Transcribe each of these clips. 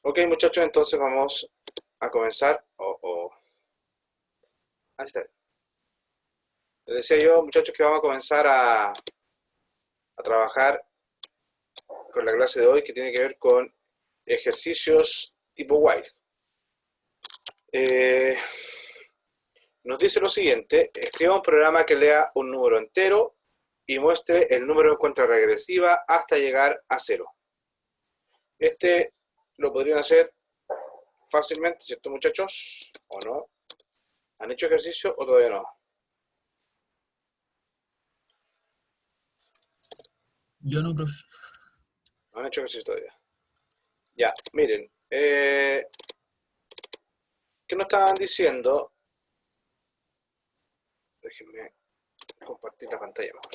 Ok, muchachos, entonces vamos a comenzar. Ahí está. Les decía yo, muchachos, que vamos a comenzar a trabajar con la clase de hoy que tiene que ver con ejercicios tipo while. Nos dice lo siguiente: escriba un programa que lea un número entero y muestre el número en cuenta regresiva hasta llegar a 0. Este lo podrían hacer fácilmente, ¿cierto, muchachos? ¿O no? ¿Han hecho ejercicio o todavía no? Yo no, profe. No han hecho ejercicio todavía. Ya, miren. ¿Qué nos estaban diciendo? Déjenme compartir la pantalla mejor.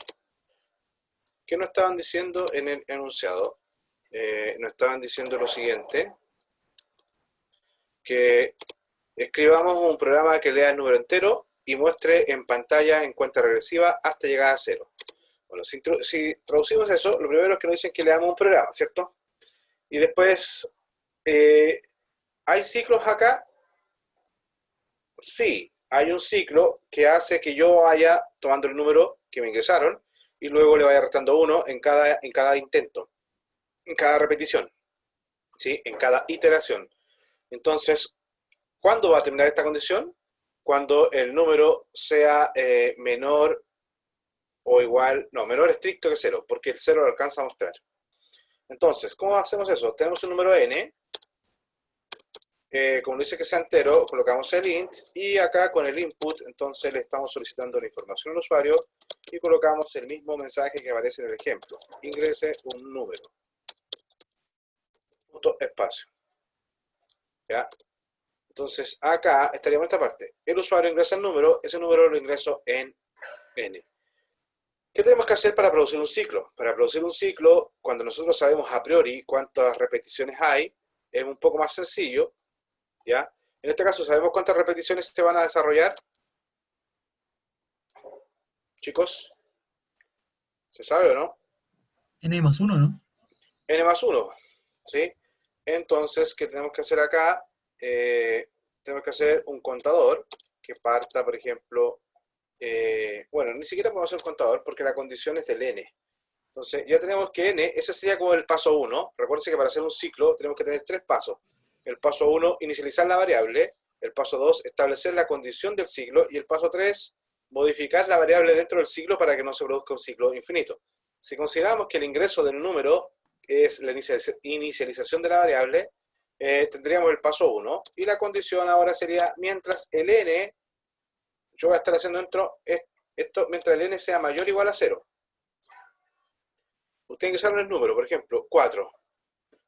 ¿Qué nos estaban diciendo en el enunciado? Nos estaban diciendo lo siguiente: que escribamos un programa que lea el número entero y muestre en pantalla en cuenta regresiva hasta llegar a 0. Bueno, si traducimos eso, lo primero es que nos dicen que leamos un programa, ¿cierto? Y después, ¿hay ciclos acá? Sí, hay un ciclo que hace que yo vaya tomando el número que me ingresaron y luego le vaya restando 1 en cada intento, en cada repetición, ¿sí? En cada iteración. Entonces, ¿cuándo va a terminar esta condición? Cuando el número sea menor o igual, no, menor estricto que 0, porque el 0 lo alcanza a mostrar. Entonces, ¿cómo hacemos eso? Tenemos un número n, como dice que sea entero, colocamos el int y acá con el input, entonces le estamos solicitando la información al usuario y colocamos el mismo mensaje que aparece en el ejemplo: ingrese un número, punto espacio. ¿Ya? Entonces acá estaríamos en esta parte: el usuario ingresa el número, ese número lo ingreso en n. ¿Qué tenemos que hacer para producir un ciclo? Para producir un ciclo, cuando nosotros sabemos a priori cuántas repeticiones hay, es un poco más sencillo, ¿ya? En este caso, ¿sabemos cuántas repeticiones se van a desarrollar? Chicos, ¿se sabe o no? N más 1, ¿no? N más 1, ¿sí? Entonces, ¿qué tenemos que hacer acá? Tenemos que hacer un contador que parta, por ejemplo, bueno, ni siquiera podemos hacer un contador porque la condición es del n. Entonces, ya tenemos que n, ese sería como el paso 1. Recuerden que para hacer un ciclo tenemos que tener 3 pasos. El paso 1, inicializar la variable. El paso 2, establecer la condición del ciclo. Y el paso 3, modificar la variable dentro del ciclo para que no se produzca un ciclo infinito. Si consideramos que el ingreso del número es la inicialización de la variable, tendríamos el paso 1. Y la condición ahora sería: mientras el n, yo voy a estar haciendo esto mientras el n sea mayor o igual a 0. Usted ingresaron el número, por ejemplo, 4.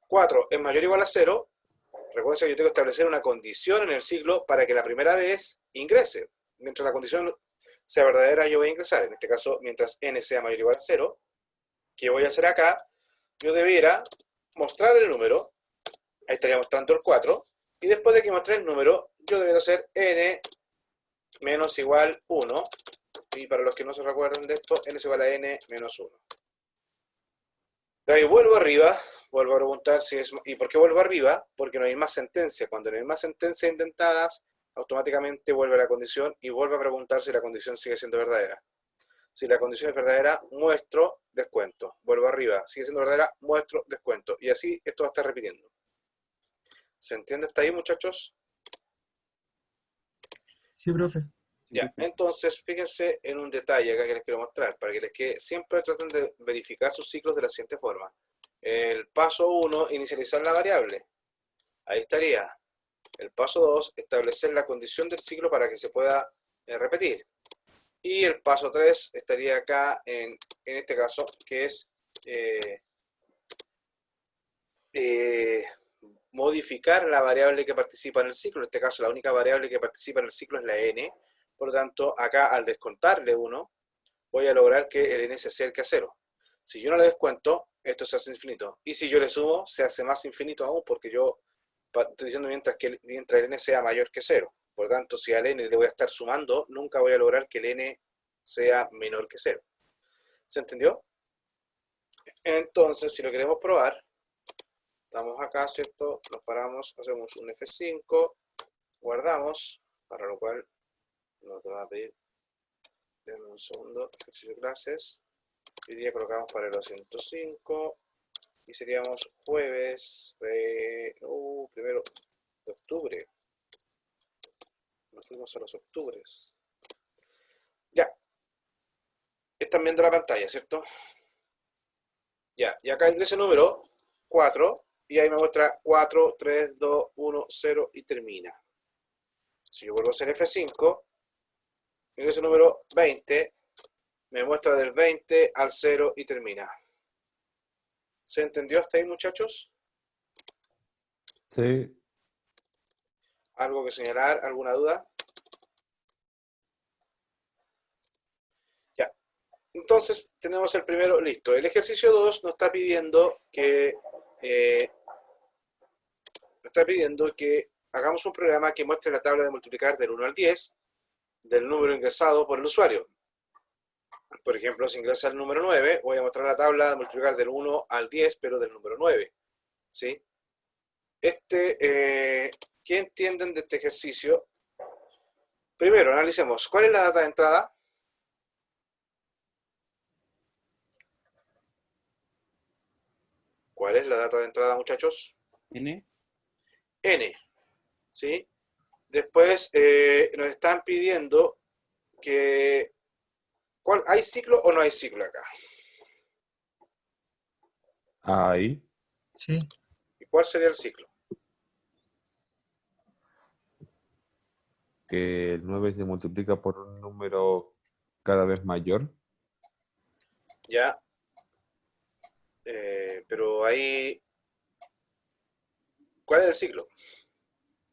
4 es mayor o igual a 0. Recuerden que yo tengo que establecer una condición en el ciclo para que la primera vez ingrese. Mientras la condición sea verdadera, yo voy a ingresar. En este caso, mientras n sea mayor o igual a 0, ¿qué voy a hacer acá? Yo debiera mostrar el número. Ahí estaría mostrando el 4. Y después de que mostré el número, yo debería hacer n menos igual 1. Y para los que no se recuerden de esto, n es igual a n menos 1. De ahí vuelvo arriba, vuelvo a preguntar si es... ¿Y por qué vuelvo arriba? Porque no hay más sentencia. Cuando no hay más sentencias intentadas, automáticamente vuelve la condición y vuelve a preguntar si la condición sigue siendo verdadera. Si la condición es verdadera, muestro descuento. Vuelvo arriba, sigue siendo verdadera, muestro descuento. Y así esto va a estar repitiendo. ¿Se entiende hasta ahí, muchachos? Sí, profe. Ya, entonces fíjense en un detalle acá que les quiero mostrar, para que les quede, siempre traten de verificar sus ciclos de la siguiente forma. El paso 1, inicializar la variable. Ahí estaría. El paso 2, establecer la condición del ciclo para que se pueda repetir. Y el paso 3 estaría acá, en este caso, que es modificar la variable que participa en el ciclo. En este caso, la única variable que participa en el ciclo es la n. Por lo tanto, acá al descontarle 1, voy a lograr que el n se acerque a 0. Si yo no le descuento, esto se hace infinito. Y si yo le sumo, se hace más infinito aún, porque yo estoy diciendo mientras el n sea mayor que 0. Por lo tanto, si al n le voy a estar sumando, nunca voy a lograr que el n sea menor que 0. ¿Se entendió? Entonces, si lo queremos probar, Estamos acá, ¿cierto? Nos paramos, hacemos un F5, guardamos, para lo cual nos va a pedir, denme un segundo, ejercicio de clases. Hoy día colocamos para el 205 y seríamos jueves, primero de octubre. Nos fuimos a los octubres. Ya. Están viendo la pantalla, ¿cierto? Ya. Y acá ingresa el número 4 y ahí me muestra 4, 3, 2, 1, 0 y termina. Si yo vuelvo a hacer F5, ingreso el número 20, me muestra del 20 al 0 y termina. ¿Se entendió hasta ahí, muchachos? Sí. ¿Algo que señalar? ¿Alguna duda? Ya. Entonces, tenemos el primero listo. El ejercicio 2 nos está pidiendo que hagamos un programa que muestre la tabla de multiplicar del 1 al 10 del número ingresado por el usuario. Por ejemplo, si ingresa el número 9, voy a mostrar la tabla de multiplicar del 1 al 10, pero del número 9. ¿Sí? ¿Qué entienden de este ejercicio? Primero, analicemos. ¿Cuál es la data de entrada? ¿Cuál es la data de entrada, muchachos? N. N. ¿Sí? Después nos están pidiendo que... ¿hay ciclo o no hay ciclo acá? Ahí. Sí. ¿Y cuál sería el ciclo? Que el 9 se multiplica por un número cada vez mayor. Ya. Pero ahí... ¿Cuál es el ciclo?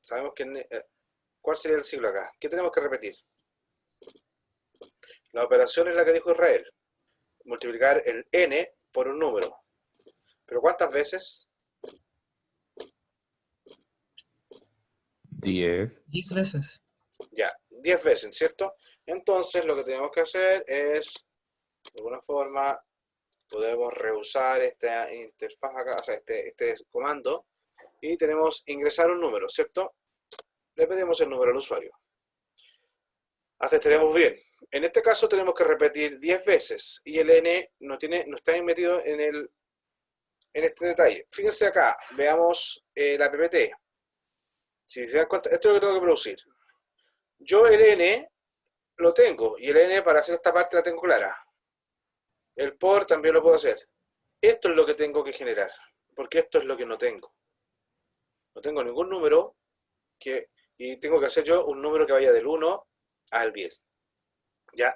Sabemos que... ¿cuál sería el ciclo acá? ¿Qué tenemos que repetir? La operación es la que dijo Israel. Multiplicar el n por un número. ¿Pero cuántas veces? 10. 10 veces. Ya, 10 veces, ¿cierto? Entonces lo que tenemos que hacer es, de alguna forma, podemos reusar esta interfaz acá, o sea, este comando, y tenemos ingresar un número, ¿cierto? Le pedimos el número al usuario. Hasta estaremos bien. En este caso tenemos que repetir 10 veces y el n no está metido en este detalle. Fíjense acá, veamos la PPT. Si se dan cuenta, esto es lo que tengo que producir. Yo el n lo tengo y el n para hacer esta parte la tengo clara. El por también lo puedo hacer. Esto es lo que tengo que generar, porque esto es lo que no tengo. No tengo ningún número y tengo que hacer yo un número que vaya del 1 al 10. ¿Ya?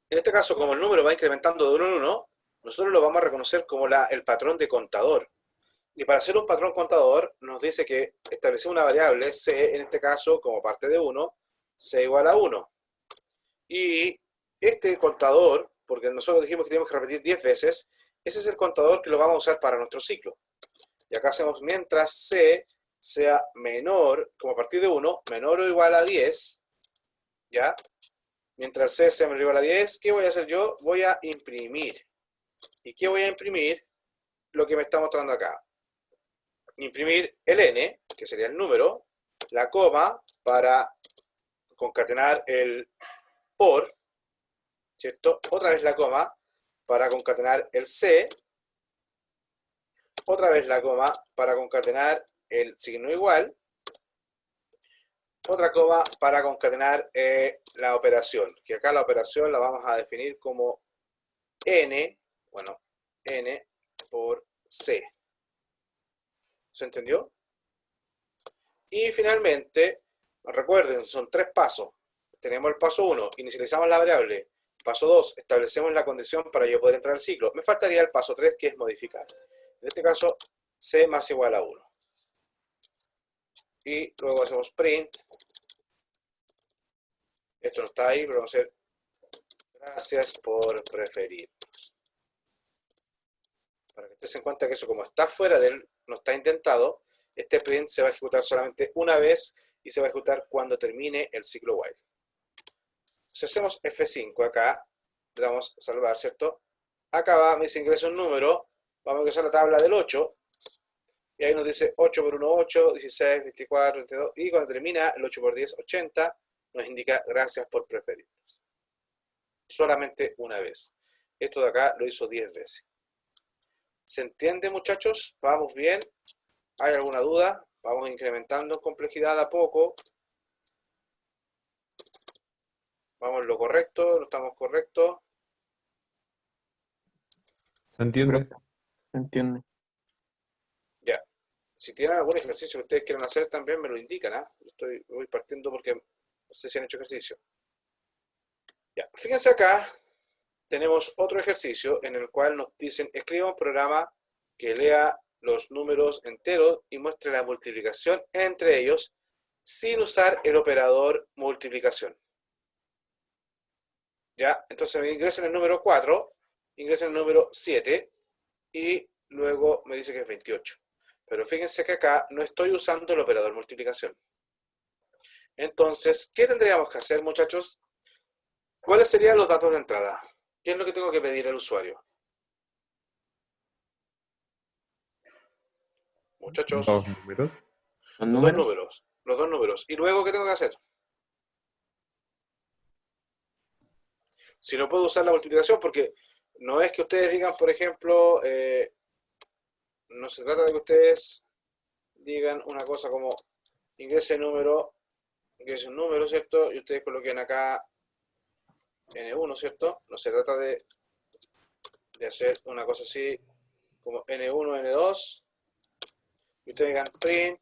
En este caso, como el número va incrementando de 1 en 1, nosotros lo vamos a reconocer como el patrón de contador. Y para hacer un patrón contador, nos dice que establecemos una variable c, en este caso, como parte de 1, c igual a 1. Y este contador, porque nosotros dijimos que tenemos que repetir 10 veces, ese es el contador que lo vamos a usar para nuestro ciclo. Y acá hacemos mientras c sea menor, como a partir de 1, menor o igual a 10, ¿ya? Mientras c sea menor o igual a 10, ¿qué voy a hacer yo? Voy a imprimir. ¿Y qué voy a imprimir? Lo que me está mostrando acá. Imprimir el n, que sería el número, la coma para concatenar el por, ¿cierto? Otra vez la coma para concatenar el c, otra vez la coma para concatenar el signo igual, otra coma para concatenar la operación, que acá la operación la vamos a definir como n, bueno, n por c. ¿Se entendió? Y finalmente, recuerden, son 3 pasos. Tenemos el paso 1, inicializamos la variable. Paso 2, establecemos la condición para yo poder entrar al ciclo. Me faltaría el paso 3, que es modificar. En este caso, c más igual a 1. Y luego hacemos print. Esto no está ahí, pero vamos a hacer gracias por preferir. Para que estés en cuenta que eso, como está fuera del, no está intentado, este print se va a ejecutar solamente una vez y se va a ejecutar cuando termine el ciclo while. Si hacemos F5 acá, le damos a salvar, ¿cierto? Acá va, me dice ingresa un número, vamos a ingresar la tabla del 8, Y ahí nos dice 8 por 1, 8, 16, 24, 22. Y cuando termina el 8 por 10, 80, nos indica gracias por preferirnos. Solamente una vez. Esto de acá lo hizo 10 veces. ¿Se entiende, muchachos? ¿Vamos bien? ¿Hay alguna duda? Vamos incrementando en complejidad a poco. ¿Vamos en lo correcto? ¿No estamos correctos? ¿Se entiende? Profe, ¿se entiende? Ya. Si tienen algún ejercicio que ustedes quieran hacer, también me lo indican, ¿ah? Voy partiendo porque no sé si han hecho ejercicio. Ya. Fíjense acá, tenemos otro ejercicio en el cual nos dicen, escriba un programa que lea los números enteros y muestre la multiplicación entre ellos sin usar el operador multiplicación. ¿Ya? Entonces me ingresen el número 4, ingresen el número 7 y luego me dice que es 28. Pero fíjense que acá no estoy usando el operador multiplicación. Entonces, ¿qué tendríamos que hacer, muchachos? ¿Cuáles serían los datos de entrada? ¿Qué es lo que tengo que pedir al usuario? Muchachos, Dos números. ¿Los los dos números? números. Los dos números. ¿Y luego qué tengo que hacer? Si no puedo usar la multiplicación, porque no es que ustedes digan, por ejemplo, no se trata de que ustedes digan una cosa como ingrese un número, ¿cierto? Y ustedes coloquen acá N1, ¿cierto? No se trata de hacer una cosa así como N1, N2, y ustedes digan print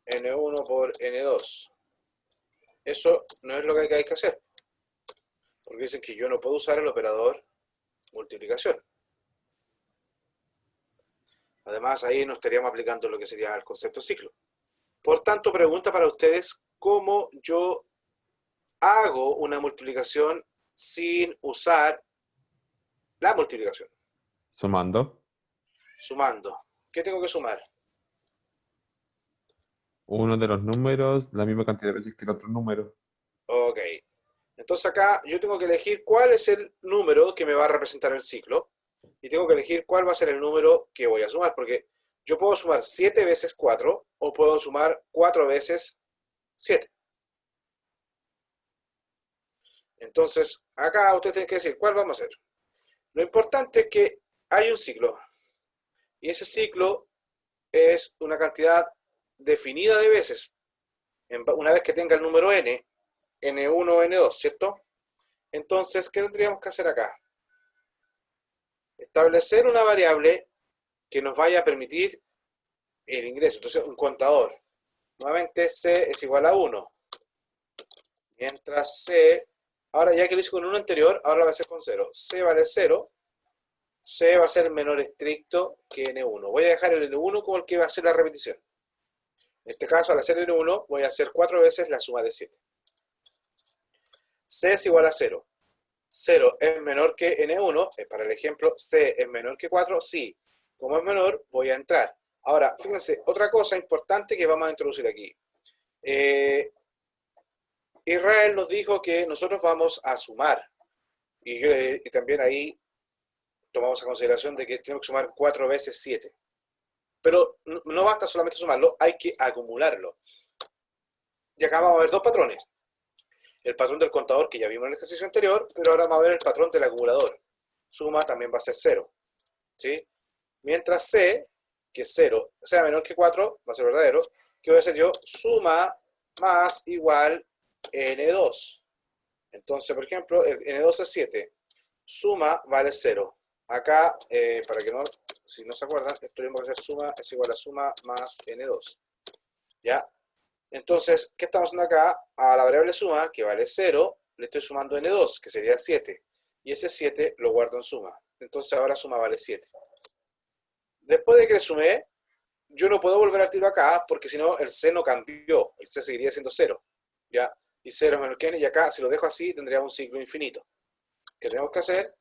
N1 por N2. Eso no es lo que hay que hacer, porque dicen que yo no puedo usar el operador multiplicación. Además, ahí no estaríamos aplicando lo que sería el concepto ciclo. Por tanto, pregunta para ustedes, ¿cómo yo hago una multiplicación sin usar la multiplicación? Sumando. Sumando. ¿Qué tengo que sumar? Uno de los números, la misma cantidad de veces que el otro número. Ok. Entonces acá yo tengo que elegir cuál es el número que me va a representar el ciclo y tengo que elegir cuál va a ser el número que voy a sumar, porque yo puedo sumar 7 veces 4 o puedo sumar 4 veces 7. Entonces acá usted tiene que decir cuál vamos a hacer. Lo importante es que hay un ciclo y ese ciclo es una cantidad definida de veces. Una vez que tenga el número n, n1 o n2, ¿cierto? Entonces, ¿qué tendríamos que hacer acá? Establecer una variable que nos vaya a permitir el ingreso. Entonces, un contador. Nuevamente, c es igual a 1. Mientras c, ahora ya que lo hice con 1 anterior, ahora lo voy a hacer con 0. c vale 0. C va a ser menor estricto que N1. Voy a dejar el N1 como el que va a ser la repetición. En este caso, al hacer N1, voy a hacer 4 veces la suma de 7. C es igual a 0. 0 es menor que N1. Para el ejemplo, C es menor que 4. Sí. Como es menor, voy a entrar. Ahora, fíjense, otra cosa importante que vamos a introducir aquí. Israel nos dijo que nosotros vamos a sumar. Y también ahí tomamos a consideración de que tenemos que sumar 4 veces 7. Pero no basta solamente sumarlo, hay que acumularlo. Y acá vamos a ver dos patrones. El patrón del contador, que ya vimos en el ejercicio anterior, pero ahora vamos a ver el patrón del acumulador. Suma también va a ser 0. ¿Sí? Mientras C, que es 0, sea menor que 4, va a ser verdadero. ¿Qué voy a hacer yo? Suma más igual N2. Entonces, por ejemplo, el N2 es 7. Suma vale 0. Acá, para que no, si no se acuerdan, esto tenemos que hacer suma es igual a suma más N2. ¿Ya? Entonces, ¿qué estamos haciendo acá? A la variable suma, que vale 0, le estoy sumando N2, que sería 7. Y ese 7 lo guardo en suma. Entonces ahora suma vale 7. Después de que le sumé, yo no puedo volver al tiro acá, porque si no, el C no cambió. El C seguiría siendo 0. ¿Ya? Y 0 es menor que N, y acá, si lo dejo así, tendría un ciclo infinito. ¿Qué tenemos que hacer?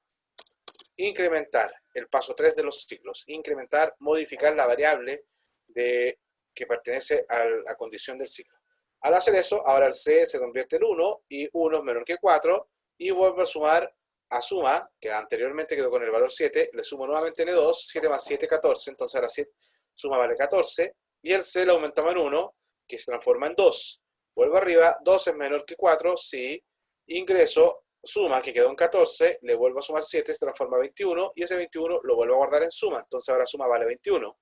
Incrementar el paso 3 de los ciclos. Incrementar, modificar la variable que pertenece a la condición del ciclo. Al hacer eso, ahora el C se convierte en 1 y 1 es menor que 4 y vuelvo a sumar a suma, que anteriormente quedó con el valor 7, le sumo nuevamente N2, 7 más 7, 14, entonces ahora 7, suma vale 14, y el C lo aumentamos en 1, que se transforma en 2. Vuelvo arriba, 2 es menor que 4, sí, ingreso, suma, que quedó en 14, le vuelvo a sumar 7, se transforma en 21, y ese 21 lo vuelvo a guardar en suma, entonces ahora suma vale 21,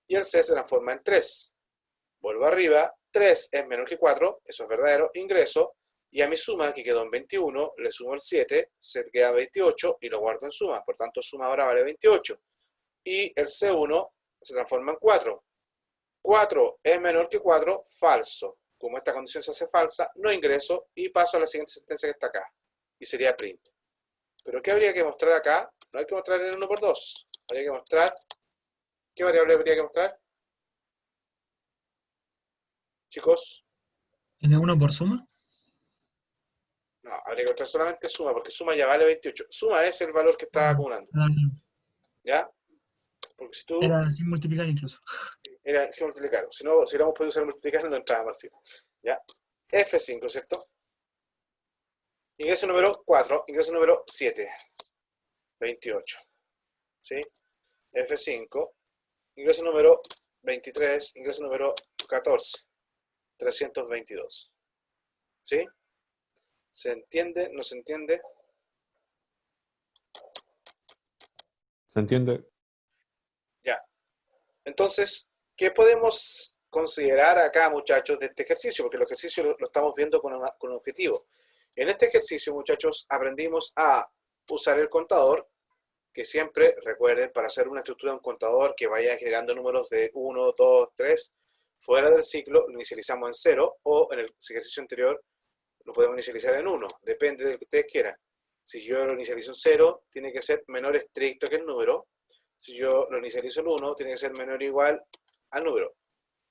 y el C se transforma en 3. Vuelvo arriba, 3 es menor que 4, eso es verdadero, ingreso, y a mi suma, que quedó en 21, le sumo el 7, se queda 28 y lo guardo en suma. Por tanto, suma ahora vale 28. Y el C1 se transforma en 4. 4 es menor que 4, falso. Como esta condición se hace falsa, no ingreso y paso a la siguiente sentencia que está acá. Y sería print. Pero ¿qué habría que mostrar acá? No hay que mostrar el 1 por 2. Habría que mostrar... ¿Qué variable habría que mostrar? Chicos, N1 por suma. no, habría que mostrar solamente suma, porque suma ya vale 28. Suma es el valor que está acumulando. Ah, ¿Ya? Porque si tú... era sin multiplicar incluso. Era sin multiplicar. Si no, si hubiéramos podido usar multiplicar, no entraba Marcelo. ¿Ya? F5, ¿cierto? Ingreso número 4, ingreso número 7. 28. ¿Sí? F5, ingreso número 23, ingreso número 14. 322. ¿Sí? ¿Se entiende? ¿No se entiende? ¿Se entiende? Ya. Entonces, ¿qué podemos considerar acá, muchachos, de este ejercicio? Porque el ejercicio lo estamos viendo con un objetivo. En este ejercicio, muchachos, aprendimos a usar el contador, que siempre, recuerden, para hacer una estructura de un contador que vaya generando números de 1, 2, 3, fuera del ciclo, lo inicializamos en 0, o en el ejercicio anterior lo podemos inicializar en 1, depende de lo que ustedes quieran. Si yo lo inicializo en 0, tiene que ser menor estricto que el número. Si yo lo inicializo en 1, tiene que ser menor o igual al número.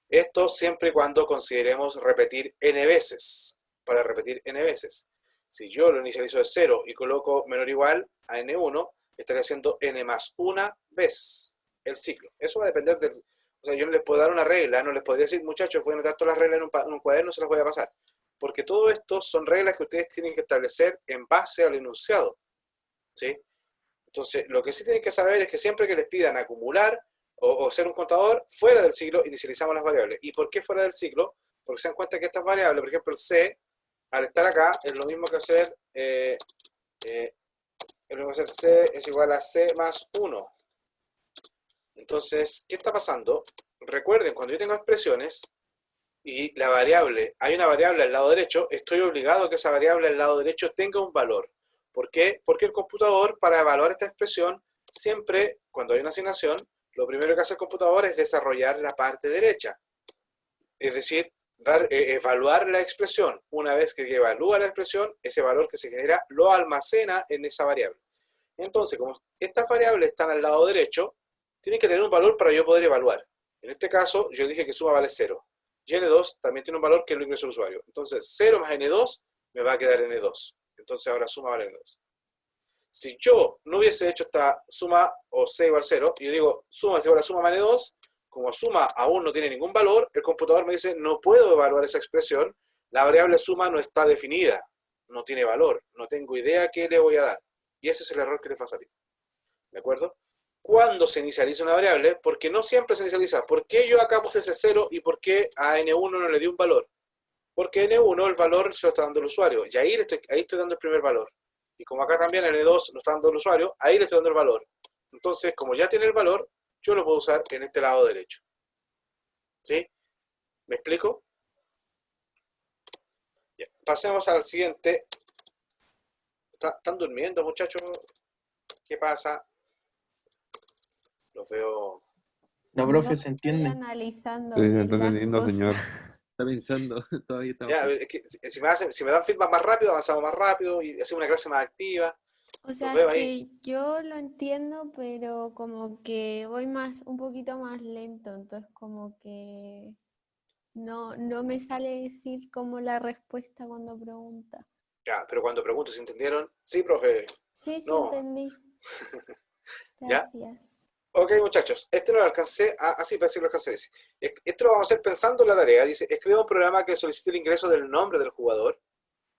Esto siempre y cuando consideremos repetir n veces, para repetir n veces. Si yo lo inicializo de 0 y coloco menor o igual a n1, estaré haciendo n más una vez el ciclo. Eso va a depender del... O sea, yo no les puedo dar una regla, no les podría decir, muchachos, voy a anotar todas las reglas en un cuaderno, se las voy a pasar. Porque todo esto son reglas que ustedes tienen que establecer en base al enunciado. ¿Sí? Entonces, lo que sí tienen que saber es que siempre que les pidan acumular o ser un contador, fuera del ciclo inicializamos las variables. ¿Y por qué fuera del ciclo? Porque se dan cuenta que estas variables, por ejemplo, el C, al estar acá, es lo mismo que hacer, C es igual a C más 1. Entonces, ¿qué está pasando? Recuerden, cuando yo tengo expresiones y la variable, hay una variable al lado derecho, estoy obligado a que esa variable al lado derecho tenga un valor. ¿Por qué? Porque el computador, para evaluar esta expresión, siempre, cuando hay una asignación, lo primero que hace el computador es desarrollar la parte derecha. Es decir, evaluar la expresión. Una vez que evalúa la expresión, ese valor que se genera lo almacena en esa variable. Entonces, como estas variables están al lado derecho, tienen que tener un valor para yo poder evaluar. En este caso, yo dije que suma vale 0. Y N2 también tiene un valor que es lo ingreso del usuario. Entonces, 0 más N2 me va a quedar N2. Entonces, ahora suma vale N2. Si yo no hubiese hecho esta suma o C igual 0, y yo digo suma es igual a suma más N2, como suma aún no tiene ningún valor, el computador me dice no puedo evaluar esa expresión, la variable suma no está definida, no tiene valor, no tengo idea qué le voy a dar. Y ese es el error que les va a salir. ¿De acuerdo? ¿Cuándo se inicializa una variable? Porque no siempre se inicializa. ¿Por qué yo acá puse ese 0 y por qué a N1 no le di un valor? Porque N1 el valor se lo está dando el usuario. Y ahí estoy dando el primer valor. Y como acá también N2 lo está dando el usuario, ahí le estoy dando el valor. Entonces, como ya tiene el valor, yo lo puedo usar en este lado derecho. ¿Sí? ¿Me explico? Ya. Pasemos al siguiente. ¿Están durmiendo, muchachos? ¿Qué pasa? Los veo... No, profe, se Estoy entiende. analizando Sí, se bien está las entendiendo, cosas. señor. Está pensando, todavía está. Ya, es que si me dan feedback más rápido, avanzamos más rápido y hacemos una clase más activa. O sea, veo es ahí. que yo lo entiendo, pero como que voy un poquito más lento, entonces como que no me sale decir como la respuesta cuando pregunta. Ya, pero cuando pregunto si entendieron, sí, profe. Sí, No. entendí. ¿Ya? Gracias. Ok, muchachos, este no lo alcancé, sí, parece que lo alcancé a decir. Esto lo vamos a hacer pensando en la tarea. Dice, escriba un programa que solicite el ingreso del nombre del jugador,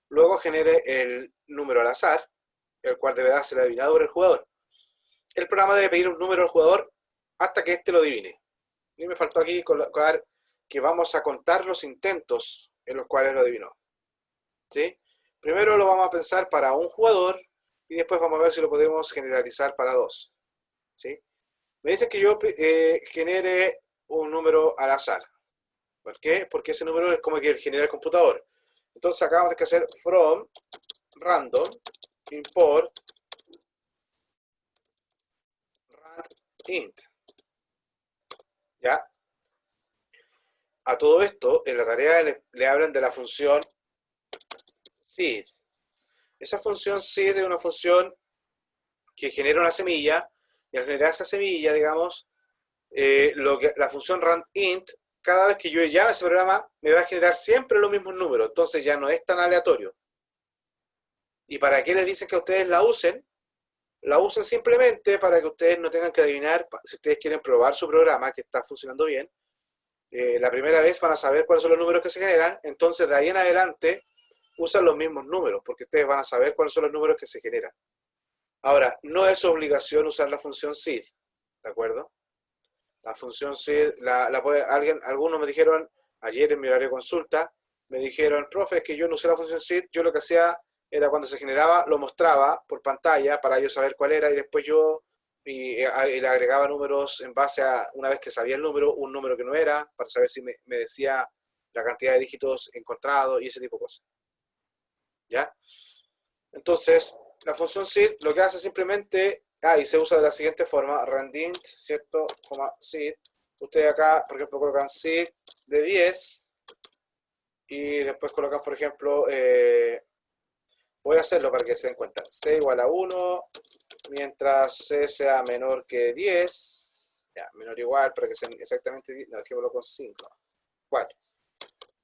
luego genere el número al azar, el cual deberá ser adivinado por el jugador. El programa debe pedir un número al jugador hasta que éste lo adivine. Y me faltó aquí colocar que vamos a contar los intentos en los cuales lo adivinó. ¿Sí? Primero lo vamos a pensar para un jugador y después vamos a ver si lo podemos generalizar para dos. ¿Sí? Me dicen que yo genere un número al azar. ¿Por qué? Porque ese número es como que genera el computador. Entonces acabamos de hacer from random import int. ¿Ya? A todo esto, en la tarea le hablan de la función seed. Esa función seed es una función que genera una semilla, y al generar esa semilla, digamos, la función randint, cada vez que yo llame ese programa, me va a generar siempre los mismos números, entonces ya no es tan aleatorio. ¿Y para qué les dicen que ustedes la usen? La usen simplemente para que ustedes no tengan que adivinar, si ustedes quieren probar su programa, que está funcionando bien, la primera vez van a saber cuáles son los números que se generan, entonces de ahí en adelante usan los mismos números, porque ustedes van a saber cuáles son los números que se generan. Ahora, no es obligación usar la función seed, ¿de acuerdo? La función seed, algunos me dijeron, ayer en mi horario de consulta, me dijeron, profe, es que yo no usé la función seed, yo lo que hacía era cuando se generaba, lo mostraba por pantalla para yo saber cuál era, y después yo le agregaba números en base a, una vez que sabía el número, un número que no era, para saber si me decía la cantidad de dígitos encontrados y ese tipo de cosas. ¿Ya? Entonces, la función seed lo que hace simplemente, y se usa de la siguiente forma, randint, ¿cierto? Seed. Ustedes acá, por ejemplo, colocan seed de 10 y después colocan, por ejemplo, voy a hacerlo para que se den cuenta, c igual a 1, mientras c sea menor que 10, ya, menor o igual, para que sean exactamente 10, no, dejémoslo con 5, 4.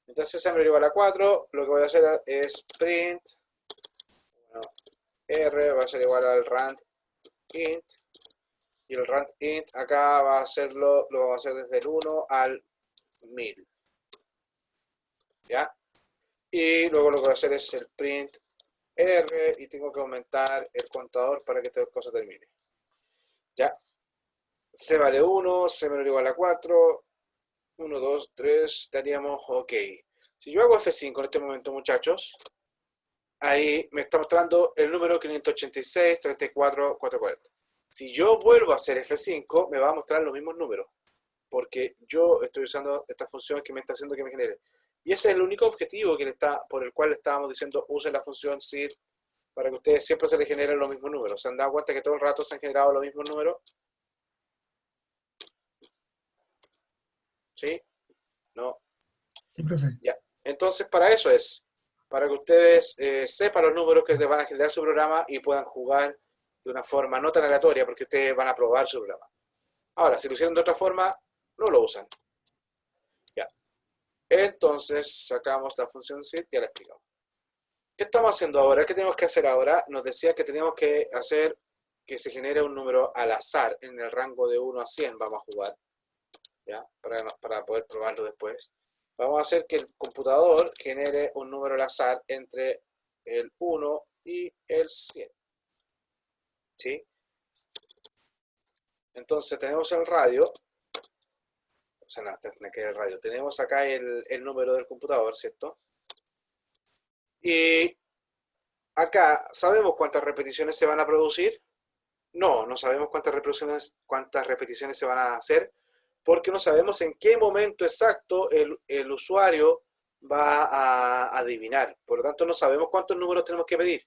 Mientras c sea menor o igual a 4, lo que voy a hacer es print, bueno, R va a ser igual al rand int, y el rand int acá va a hacerlo, lo vamos a hacer desde el 1 al 1000. ¿Ya? Y luego lo que voy a hacer es el print R y tengo que aumentar el contador para que esta cosa termine. ¿Ya? C vale 1, C menor o igual a 4, 1, 2, 3, estaríamos ok. Si yo hago F5 en este momento, muchachos, ahí me está mostrando el número 586, 34, 440. Si yo vuelvo a hacer F5, me va a mostrar los mismos números, porque yo estoy usando esta función que me está haciendo que me genere. Y ese es el único objetivo por el cual le estábamos diciendo usen la función seed para que ustedes siempre se les generen los mismos números. ¿Se han dado cuenta que todo el rato se han generado los mismos números? ¿Sí? ¿No? Sí, profe. Ya. Entonces, para eso es. Para que ustedes sepan los números que les van a generar su programa y puedan jugar de una forma no tan aleatoria, porque ustedes van a probar su programa. Ahora, si lo hicieron de otra forma, no lo usan. Ya. Entonces, sacamos la función seed, ya la explicamos. ¿Qué estamos haciendo ahora? ¿Qué tenemos que hacer ahora? Nos decía que teníamos que hacer que se genere un número al azar en el rango de 1 a 100. Vamos a jugar, ¿ya? Para poder probarlo después. Vamos a hacer que el computador genere un número al azar entre el 1 y el 100. ¿Sí? Entonces tenemos el radio. O sea, no, tiene que ir el radio. Tenemos acá el número del computador, ¿cierto? Y acá, ¿sabemos cuántas repeticiones se van a producir? No, no sabemos cuántas repeticiones se van a hacer, porque no sabemos en qué momento exacto el usuario va a adivinar. Por lo tanto, no sabemos cuántos números tenemos que pedir,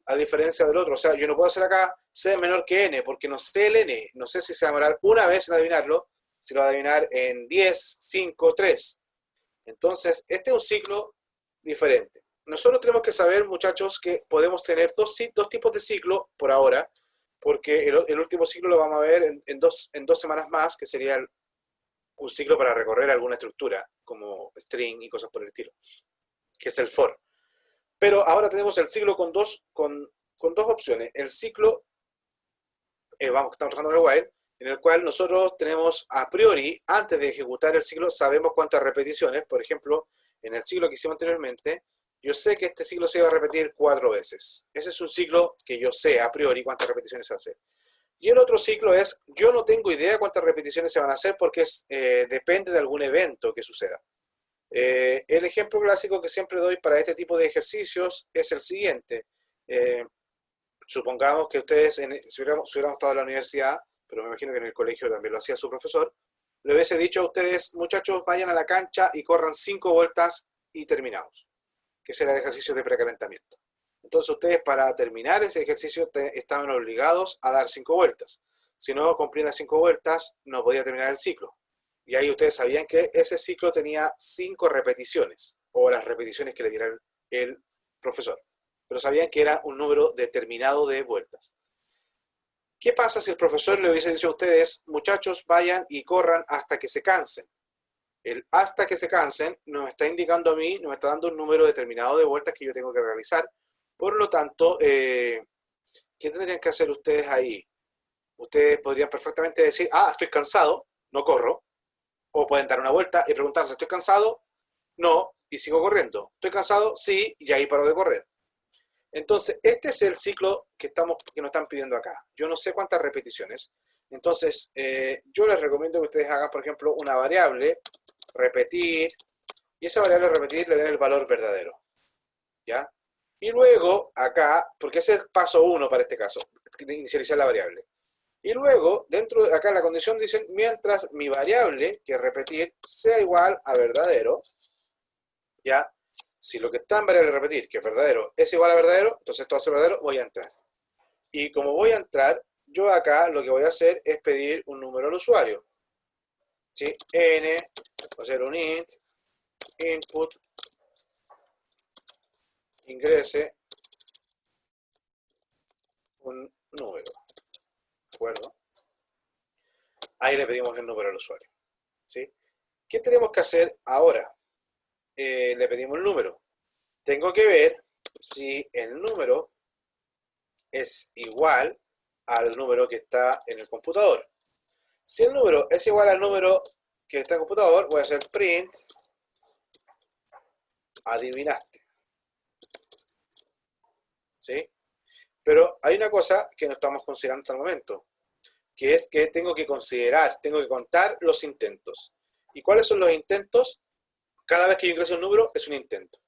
a diferencia del otro. O sea, yo no puedo hacer acá C menor que N, porque no sé el N. No sé si se va a demorar una vez en adivinarlo, si lo va a adivinar en 10, 5, 3. Entonces, este es un ciclo diferente. Nosotros tenemos que saber, muchachos, que podemos tener dos tipos de ciclo por ahora, porque el último ciclo lo vamos a ver en dos semanas más, que sería un ciclo para recorrer alguna estructura, como string y cosas por el estilo, que es el for. Pero ahora tenemos el ciclo con dos opciones. El ciclo, estamos trabajando en el while, en el cual nosotros tenemos a priori, antes de ejecutar el ciclo, sabemos cuántas repeticiones. Por ejemplo, en el ciclo que hicimos anteriormente, yo sé que este ciclo se va a repetir 4 veces. Ese es un ciclo que yo sé a priori cuántas repeticiones se va a hacer. Y el otro ciclo es, yo no tengo idea cuántas repeticiones se van a hacer porque depende de algún evento que suceda. El ejemplo clásico que siempre doy para este tipo de ejercicios es el siguiente. Supongamos que ustedes, si hubiéramos estado en la universidad, pero me imagino que en el colegio también lo hacía su profesor, le hubiese dicho a ustedes, muchachos, vayan a la cancha y corran 5 vueltas y terminados, que será el ejercicio de precalentamiento. Entonces ustedes para terminar ese ejercicio estaban obligados a dar 5 vueltas. Si no cumplían las 5 vueltas, no podía terminar el ciclo. Y ahí ustedes sabían que ese ciclo tenía 5 repeticiones, o las repeticiones que le diera el profesor. Pero sabían que era un número determinado de vueltas. ¿Qué pasa si el profesor le hubiese dicho a ustedes, muchachos, vayan y corran hasta que se cansen? El hasta que se cansen nos está indicando a mí, nos está dando un número determinado de vueltas que yo tengo que realizar. Por lo tanto, ¿qué tendrían que hacer ustedes ahí? Ustedes podrían perfectamente decir, estoy cansado, no corro. O pueden dar una vuelta y preguntarse, ¿estoy cansado? No, y sigo corriendo. ¿Estoy cansado? Sí, y ahí paro de correr. Entonces, este es el ciclo que nos están pidiendo acá. Yo no sé cuántas repeticiones. Entonces, yo les recomiendo que ustedes hagan, por ejemplo, una variable, repetir, y esa variable repetir le den el valor verdadero. ¿Ya? Y luego, acá, porque ese es el paso 1 para este caso, inicializar la variable. Y luego, dentro de acá en la condición dicen, mientras mi variable, que es repetir, sea igual a verdadero, ¿ya? Si lo que está en variable repetir, que es verdadero, es igual a verdadero, entonces esto va a ser verdadero, voy a entrar. Y como voy a entrar, yo acá lo que voy a hacer es pedir un número al usuario. ¿Sí? N, va a ser un int, input, ingrese un número. ¿De acuerdo? Ahí le pedimos el número al usuario. ¿Sí? ¿Qué tenemos que hacer ahora? Le pedimos el número. Tengo que ver si el número es igual al número que está en el computador. Si el número es igual al número que está en el computador, voy a hacer print adivinaste. ¿Sí? Pero hay una cosa que no estamos considerando hasta el momento, que es que tengo que considerar, tengo que contar los intentos. ¿Y cuáles son los intentos? Cada vez que yo ingreso un número es un intento.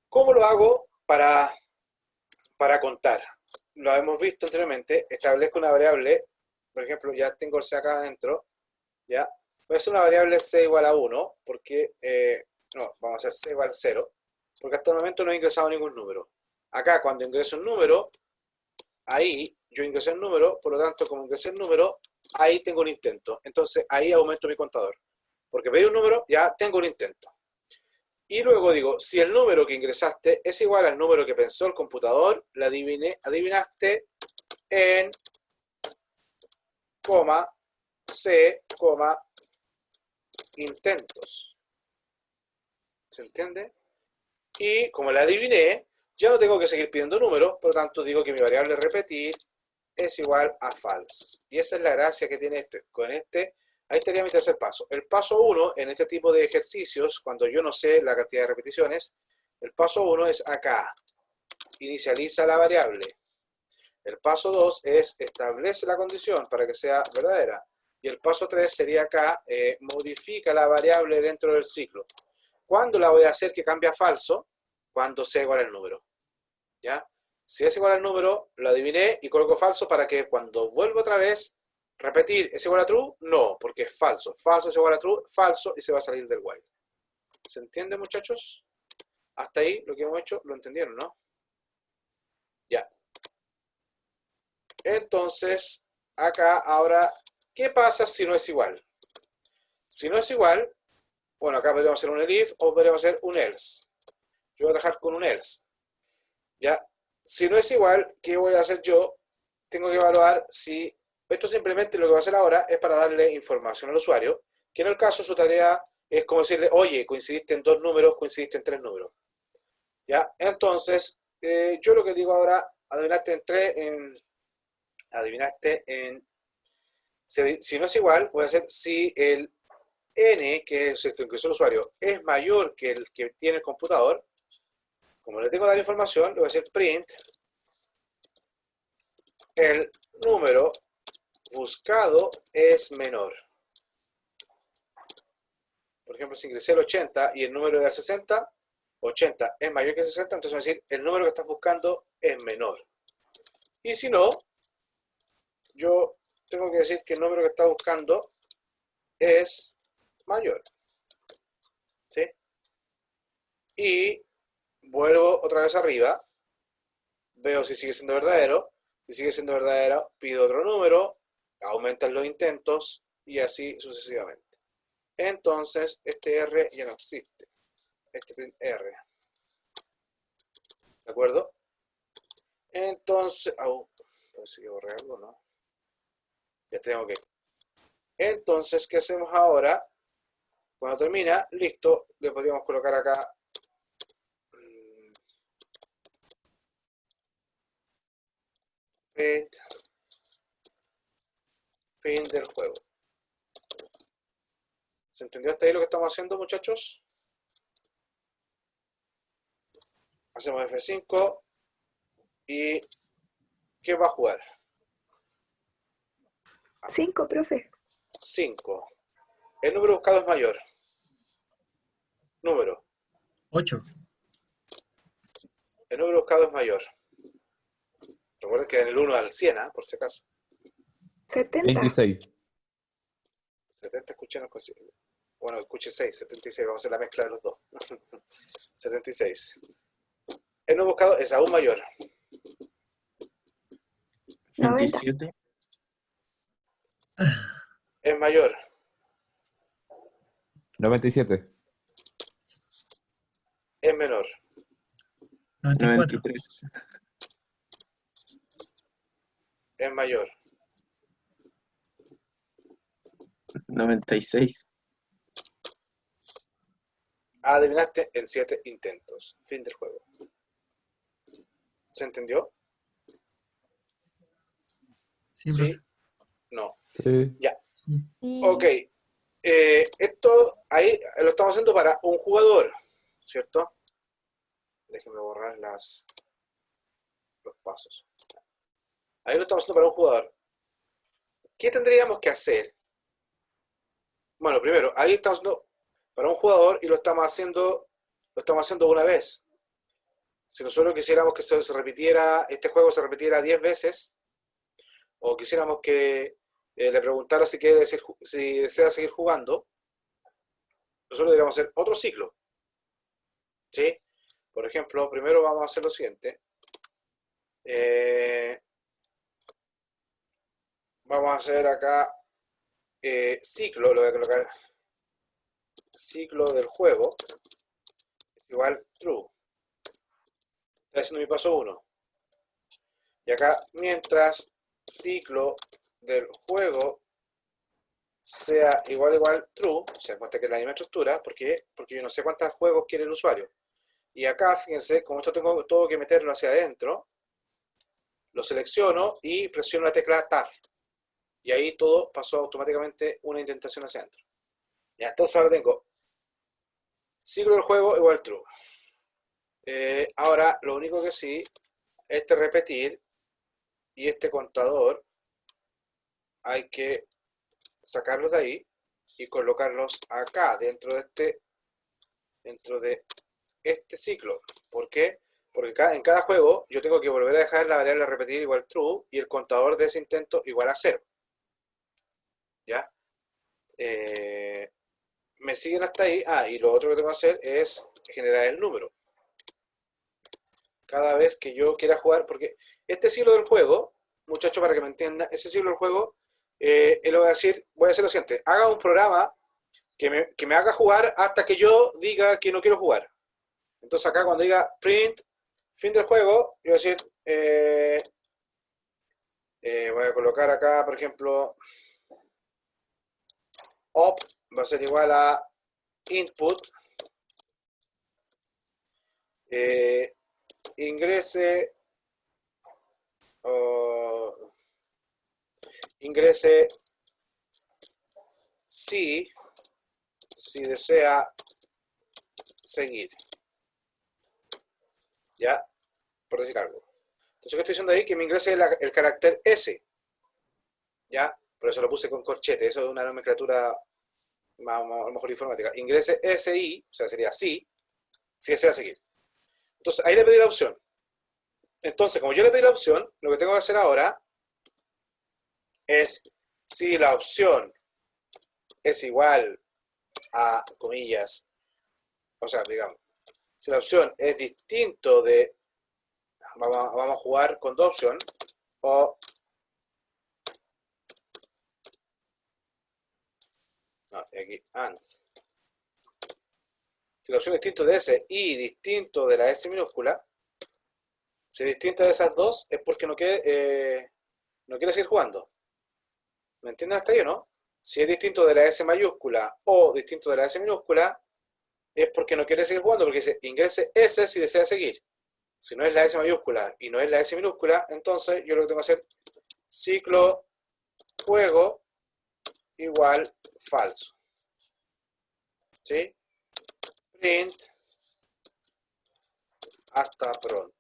¿Cómo lo hago para contar? Lo hemos visto anteriormente, establezco una variable, por ejemplo, ya tengo el C acá adentro, ¿ya? Voy a hacer una variable C igual a 1, porque, no, vamos a hacer C igual a 0, porque hasta el momento no he ingresado ningún número. Acá, cuando ingreso un número, ahí yo ingresé el número, por lo tanto, como ingresé el número, ahí tengo un intento. Entonces, ahí aumento mi contador. Porque veo un número, ya tengo un intento. Y luego digo, si el número que ingresaste es igual al número que pensó el computador, la adivinaste en, coma, C, coma, intentos. ¿Se entiende? Y como la adiviné, ya no tengo que seguir pidiendo números, por lo tanto digo que mi variable repetir es igual a false. Y esa es la gracia que tiene este. Con este, ahí estaría mi tercer paso. El paso 1, en este tipo de ejercicios, cuando yo no sé la cantidad de repeticiones, el paso 1 es acá. Inicializa la variable. El paso 2 es establece la condición para que sea verdadera. Y el paso 3 sería acá, modifica la variable dentro del ciclo. ¿Cuándo la voy a hacer que cambie a falso? Cuando sea igual al número. ¿Ya? Si es igual al número, lo adiviné y coloco falso para que cuando vuelva otra vez, repetir, ¿es igual a true? No, porque es falso. Falso es igual a true, falso y se va a salir del while. ¿Se entiende, muchachos? Hasta ahí lo que hemos hecho, lo entendieron, ¿no? Ya. Entonces, acá ahora, ¿qué pasa si no es igual? Si no es igual, bueno, acá podríamos hacer un elif o podríamos hacer un else. Yo voy a trabajar con un else. ¿Ya? Si no es igual, ¿qué voy a hacer yo? Tengo que evaluar si... Esto simplemente lo que voy a hacer ahora es para darle información al usuario, que en el caso su tarea es como decirle, oye, coincidiste en 2 números, coincidiste en 3 números. ¿Ya? Entonces, yo lo que digo ahora, adivinaste en... Si no es igual, voy a hacer si el n, que es esto que es el usuario, es mayor que el que tiene el computador, Como le tengo que dar información, le voy a decir print el número buscado es menor. Por ejemplo, si ingresé el 80 y el número era 60, 80 es mayor que 60, entonces voy a decir el número que estás buscando es menor. Y si no, yo tengo que decir que el número que está buscando es mayor. ¿Sí? Y vuelvo otra vez arriba, veo si sigue siendo verdadero. Si sigue siendo verdadero, pido otro número, aumentan los intentos y así sucesivamente. Entonces, este R ya no existe. Este print R. ¿De acuerdo? Entonces, parece que borré algo, ¿no? Ya tengo que. Entonces, ¿qué hacemos ahora? Cuando termina, listo, le podríamos colocar acá print fin del juego. ¿Se entendió hasta ahí lo que estamos haciendo, muchachos? Hacemos F5 y ¿qué va a jugar? 5, profe. 5. El número buscado es mayor. Número. 8. El número buscado es mayor. Recuerden que en el 1 al 100, ¿eh? Por si acaso. 70. 26. 70 escuché, no escuché. Bueno, escuché 6, 76. Vamos a hacer la mezcla de los dos. 76. El número buscado es aún mayor. 90. 27. Es mayor. 97. Es menor. 94. 93. Es mayor. 96. Adivinaste en 7 intentos. Fin del juego. ¿Se entendió? Sí, ¿Sí? profe. No. Sí. Ya. Sí. Ok. Esto ahí lo estamos haciendo para un jugador, ¿cierto? Déjenme borrar los pasos. Ahí lo estamos haciendo para un jugador. ¿Qué tendríamos que hacer? Bueno, primero, ahí estamos haciendo para un jugador y lo estamos haciendo una vez. Si nosotros quisiéramos que se repitiera, este juego se repitiera 10 veces, o quisiéramos que le preguntara si desea seguir jugando, nosotros deberíamos hacer otro ciclo. ¿Sí? Por ejemplo, primero vamos a hacer lo siguiente. Vamos a hacer acá ciclo, lo voy a colocar ciclo del juego igual true. Estoy haciendo mi paso 1. Y acá, mientras ciclo del juego sea igual true, se dan cuenta que es la misma estructura, ¿por qué? Porque yo no sé cuántos juegos quiere el usuario. Y acá, fíjense, como esto tengo todo que meterlo hacia adentro, lo selecciono y presiono la tecla Tab. Y ahí todo pasó automáticamente una indentación hacia adentro. Ya, entonces ahora tengo ciclo del juego igual true. Ahora, lo único que sí, este repetir y este contador hay que sacarlos de ahí y colocarlos acá, dentro de este ciclo. ¿Por qué? Porque en cada juego yo tengo que volver a dejar la variable repetir igual true y el contador de ese intento igual a 0. ¿Ya? Me siguen hasta ahí. Y lo otro que tengo que hacer es generar el número. Cada vez que yo quiera jugar, porque este ciclo del juego, muchachos, para que me entiendan, ese ciclo del juego, lo voy a hacer lo siguiente: haga un programa que me haga jugar hasta que yo diga que no quiero jugar. Entonces acá cuando diga print fin del juego, yo voy a decir, voy a colocar acá, por ejemplo, op va a ser igual a input, ingrese si desea seguir. ¿Ya? Por decir algo. Entonces, ¿qué estoy diciendo ahí? Que me ingrese el carácter S. ¿Ya? Por eso lo puse con corchete. Eso es una nomenclatura más, a lo mejor informática. Ingrese SI, o sea, sería sí, si desea seguir. Entonces, ahí le pedí la opción. Entonces, como yo le pedí la opción, lo que tengo que hacer ahora es, si la opción es igual a, comillas, o sea, digamos, si la opción es distinto de, vamos a jugar con dos opciones, o, no, aquí, and. Si la opción es distinto de S y distinto de la S minúscula, si es distinta de esas dos, es porque no quiere seguir jugando. ¿Me entienden hasta ahí o no? Si es distinto de la S mayúscula o distinto de la S minúscula, es porque no quiere seguir jugando, porque dice ingrese S si desea seguir. Si no es la S mayúscula y no es la S minúscula, entonces yo lo que tengo que hacer, ciclo juego igual falso. ¿Sí? Print hasta pronto.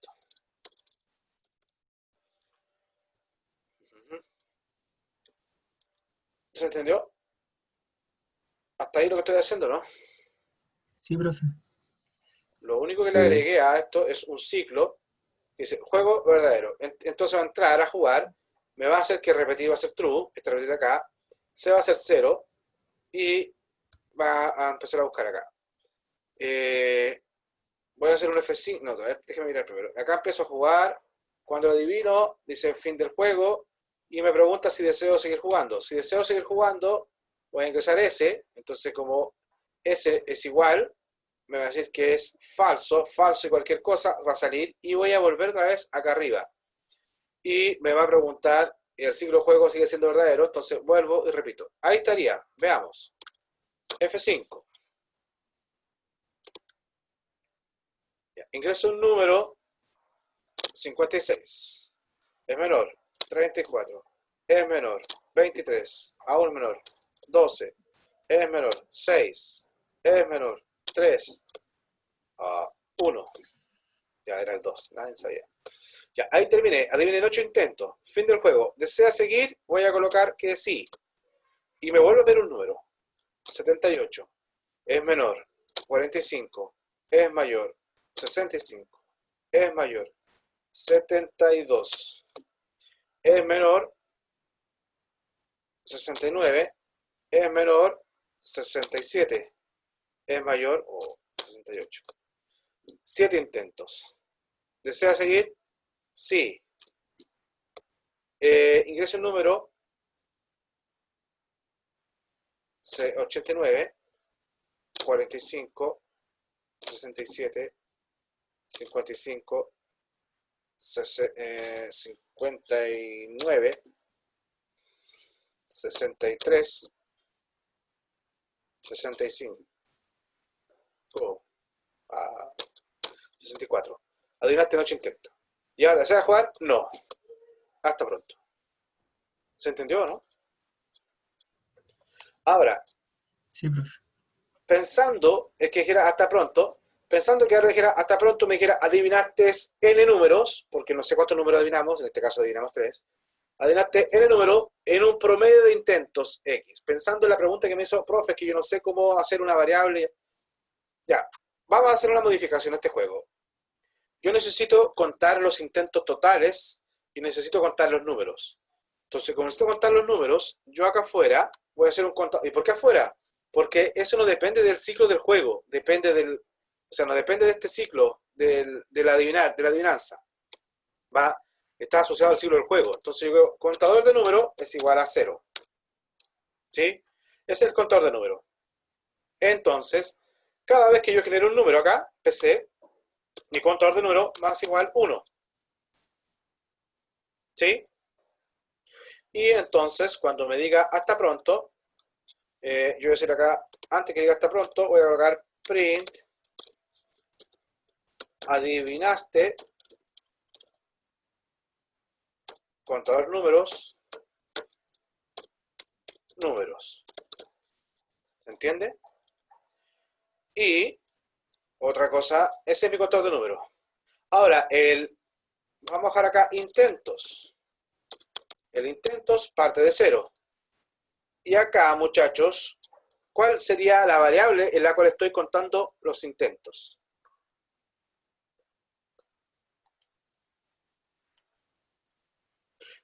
¿Se entendió? Hasta ahí lo que estoy haciendo, ¿no? Sí, profe. Lo único que le agregué a esto es un ciclo que dice juego verdadero. Entonces va a entrar a jugar, me va a hacer que repetir va a ser true, esta repetida acá, C va a ser 0 y va a empezar a buscar acá. Voy a hacer un F5, no, déjeme mirar primero. Acá empiezo a jugar, cuando lo adivino, dice fin del juego y me pregunta si deseo seguir jugando. Si deseo seguir jugando, voy a ingresar S, entonces como S es igual, me va a decir que es falso, falso y cualquier cosa va a salir y voy a volver otra vez acá arriba. Y me va a preguntar, el ciclo de juego sigue siendo verdadero, entonces vuelvo y repito. Ahí estaría, veamos. F5. Ya, ingreso un número 56. Es menor, 34. Es menor, 23. Aún menor, 12. Es menor, 6. Es menor, 3. 1. Ya era el 2, nadie sabía. Ya, ahí terminé. Adivinen 8 intentos. Fin del juego. ¿Desea seguir? Voy a colocar que sí. Y me vuelve a ver un número. 78. Es menor. 45. Es mayor. 65. Es mayor. 72. Es menor. 69. Es menor. 67. Es mayor. O 68. 7 intentos. ¿Desea seguir? Sí. Ingreso el número 89, 45, 67, 55, 59, 63, 65, 64. Adivinaste en 8 intentos. ¿Y ahora desea jugar? No. Hasta pronto. ¿Se entendió o no? Ahora, Sí, profe. pensando que dijera hasta pronto, pensando que ahora dijera hasta pronto, me dijera adivinaste N números, porque no sé cuántos números adivinamos, en este caso adivinamos 3, adivinaste N número en un promedio de intentos X. Pensando en la pregunta que me hizo, profe, que yo no sé cómo hacer una variable. Ya, vamos a hacer una modificación a este juego. Yo necesito contar los intentos totales y necesito contar los números. Entonces, como necesito contar los números, yo acá afuera voy a hacer un contador. ¿Y por qué afuera? Porque eso no depende del ciclo del juego, depende del, o sea, no depende de este ciclo de la adivinanza. Está asociado al ciclo del juego. Entonces, yo digo, contador de número es igual a 0. ¿Sí? Ese es el contador de número. Entonces, cada vez que yo genero un número acá, PC, mi contador de número más igual 1. ¿Sí? Y entonces, cuando me diga hasta pronto, yo voy a decir acá, antes que diga hasta pronto, voy a colocar print, adivinaste, contador números, números. ¿Se entiende? Y otra cosa, ese es mi contador de números. Ahora, vamos a dejar acá intentos. El intentos parte de 0. Y acá, muchachos, ¿cuál sería la variable en la cual estoy contando los intentos?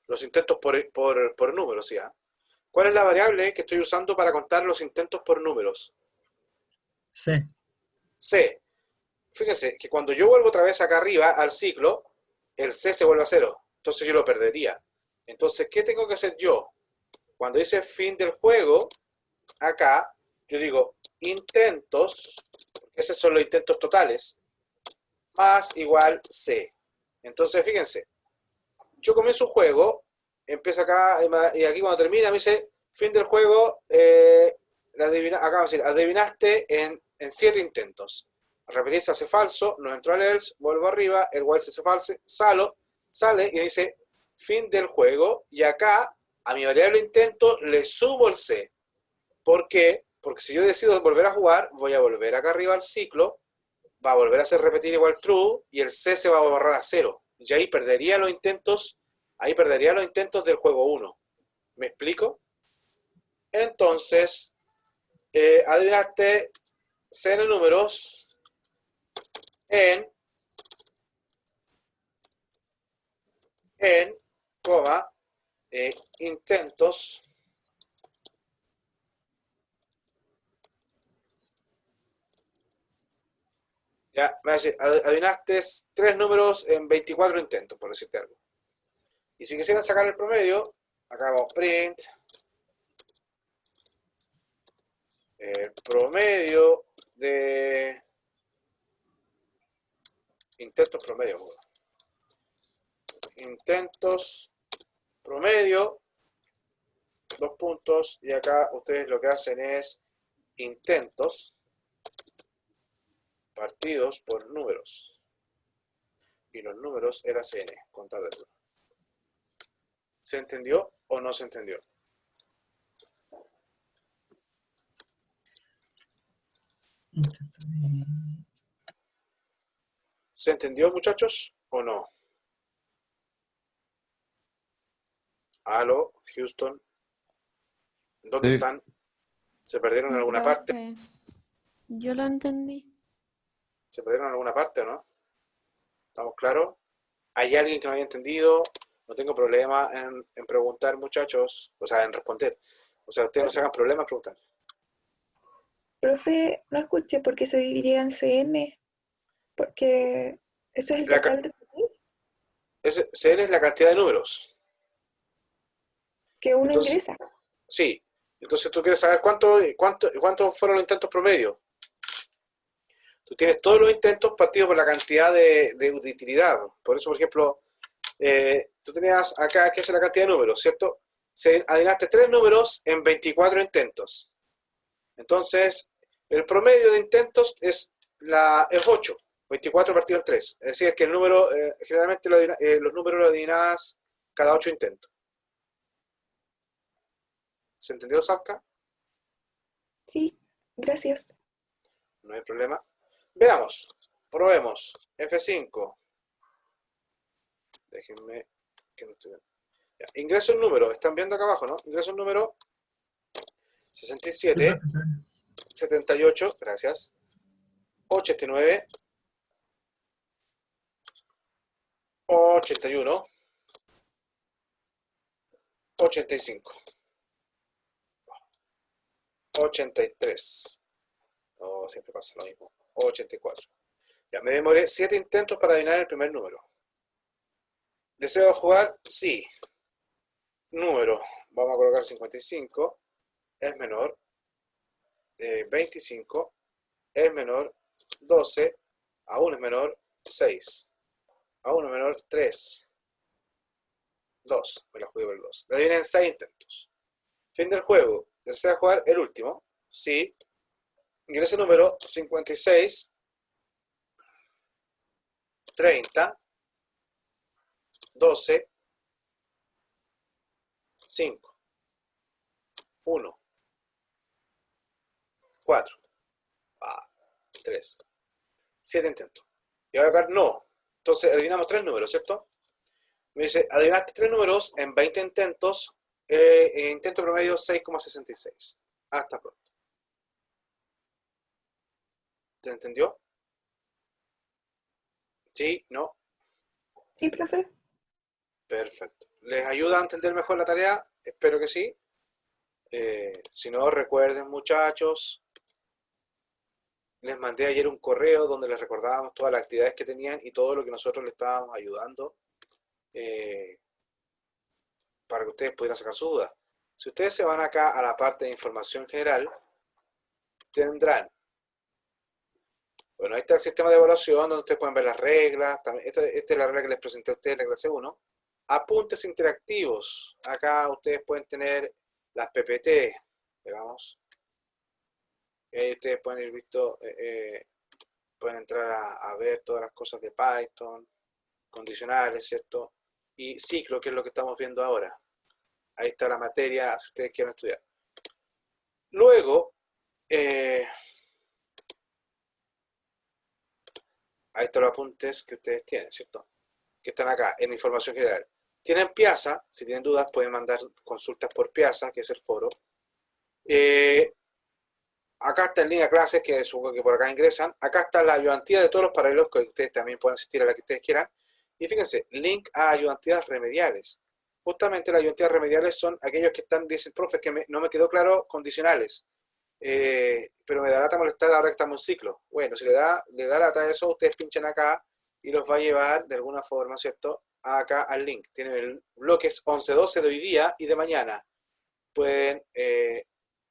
Los intentos por números, ¿ya? ¿Cuál es la variable que estoy usando para contar los intentos por números? C. C. Fíjense que cuando yo vuelvo otra vez acá arriba al ciclo, el C se vuelve a 0. Entonces yo lo perdería. Entonces, ¿qué tengo que hacer yo? Cuando dice fin del juego, acá, yo digo intentos, porque esos son los intentos totales, más igual C. Entonces, fíjense, yo comienzo un juego, empiezo acá, y aquí cuando termina me dice, fin del juego, acá vamos a decir, adivinaste en 7 intentos. Al repetir se hace falso, no entro al else, vuelvo arriba, el while se hace falso, sale y dice, fin del juego, y acá, a mi variable intento, le subo el C. ¿Por qué? Porque si yo decido volver a jugar, voy a volver acá arriba al ciclo, va a volver a hacer repetir igual true, y el C se va a borrar a 0. Y ahí perdería los intentos del juego 1. ¿Me explico? Entonces, adivinaste C en números en, coma, intentos ya, me va a decir, adivinaste 3 números en 24 intentos, por decirte algo. Y si quisieran sacar el promedio, acá vamos print, el promedio de intentos promedio. Intentos promedio, 2 puntos, y acá ustedes lo que hacen es intentos partidos por números. Y los números era CN, contar de uno. ¿Se entendió o no se entendió? ¿Se entendió, muchachos, o no? Aló, Houston. ¿Dónde Sí. están? ¿Se perdieron en alguna parte? Profe, yo lo entendí. ¿Se perdieron en alguna parte o no? ¿Estamos claros? ¿Hay alguien que no haya entendido? No tengo problema en preguntar, muchachos. O sea, en responder. O sea, ustedes no se hagan problema en preguntar. Profe, no escuché por qué se dividía en CN, porque ese es el La total de CN es la cantidad de números. que uno Entonces, ingresa. sí. Entonces tú quieres saber cuántos fueron los intentos promedio. Tú tienes todos los intentos partidos por la cantidad de utilidad. Por eso, por ejemplo, tú tenías acá que es la cantidad de números, ¿cierto? Adivinaste 3 números en 24 intentos. Entonces, el promedio de intentos es 8. 24 partido en 3. Es decir, que el número, generalmente los números los adivinabas cada 8 intentos. ¿Se entendió, Sapka? Sí, gracias. No hay problema. Veamos, probemos. F5. Déjenme que no estoy viendo. Ya. Ingreso un número. Están viendo acá abajo, ¿no? Ingreso un número 67, 78, gracias. 89, 81, 85, 83. No, siempre pasa lo mismo. 84. Ya, me demoré 7 intentos para adivinar el primer número. ¿Deseo jugar? Sí. Número. Vamos a colocar 55. Es menor. 25. Es menor. 12. Aún es menor. 6. Aún es menor. 3. 2. Me la jugué por el 2. Le adivinen 6 intentos. Fin del juego. ¿Desea jugar el último? Sí. Ingrese número 56. 30. 12. 5. 1. 4. 3. 7 intentos. Y ahora acá no. Entonces, adivinamos 3 números, ¿cierto? Me dice, adivinaste 3 números en 20 intentos, intento promedio 6,66. Hasta pronto. ¿Se entendió? ¿Sí? ¿No? Sí, profe. Perfecto. ¿Les ayuda a entender mejor la tarea? Espero que sí. Si no, recuerden, muchachos, les mandé ayer un correo donde les recordábamos todas las actividades que tenían y todo lo que nosotros les estábamos ayudando para que ustedes pudieran sacar sus dudas. Si ustedes se van acá a la parte de información general, tendrán, bueno, ahí está el sistema de evaluación donde ustedes pueden ver las reglas. También, esta es la regla que les presenté a ustedes en la clase 1. Apuntes interactivos. Acá ustedes pueden tener las PPT, digamos. Ustedes pueden ir visto, pueden entrar a ver todas las cosas de Python, condicionales, ¿cierto? Y ciclo, que es lo que estamos viendo ahora. Ahí está la materia, si ustedes quieren estudiar. Luego, ahí están los apuntes que ustedes tienen, ¿cierto? Que están acá, en información general. Tienen Piazza, si tienen dudas pueden mandar consultas por Piazza, que es el foro. Acá está el link a clases, que supongo que por acá ingresan. Acá está la ayudantía de todos los paralelos, que ustedes también pueden asistir a la que ustedes quieran. Y fíjense, link a ayudantías remediales. Justamente las ayudantías remediales son aquellos que están, dicen, profe, que no me quedó claro, condicionales. Pero me da lata molestar ahora que estamos en ciclo. Bueno, si le da lata eso, ustedes pinchan acá y los va a llevar de alguna forma, ¿cierto? Acá al link. Tienen el bloque 11-12 de hoy día y de mañana. Pueden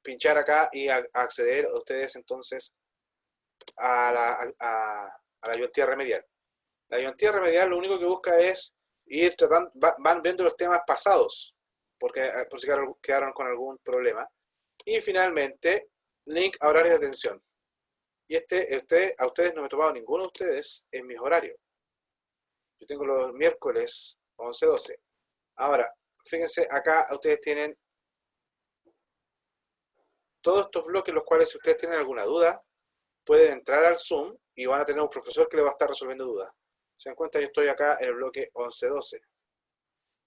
pinchar acá y acceder a ustedes entonces a la ayudantía remedial. La ayudantía remedial lo único que busca es ir tratando, van viendo los temas pasados, porque por si quedaron con algún problema. Y finalmente, link a horarios de atención. Y a ustedes no me he tomado ninguno de ustedes en mis horarios. Yo tengo los miércoles 11-12. Ahora, fíjense, acá ustedes tienen todos estos bloques, los cuales si ustedes tienen alguna duda, pueden entrar al Zoom y van a tener un profesor que le va a estar resolviendo dudas. Se dan cuenta, yo estoy acá en el bloque 11-12.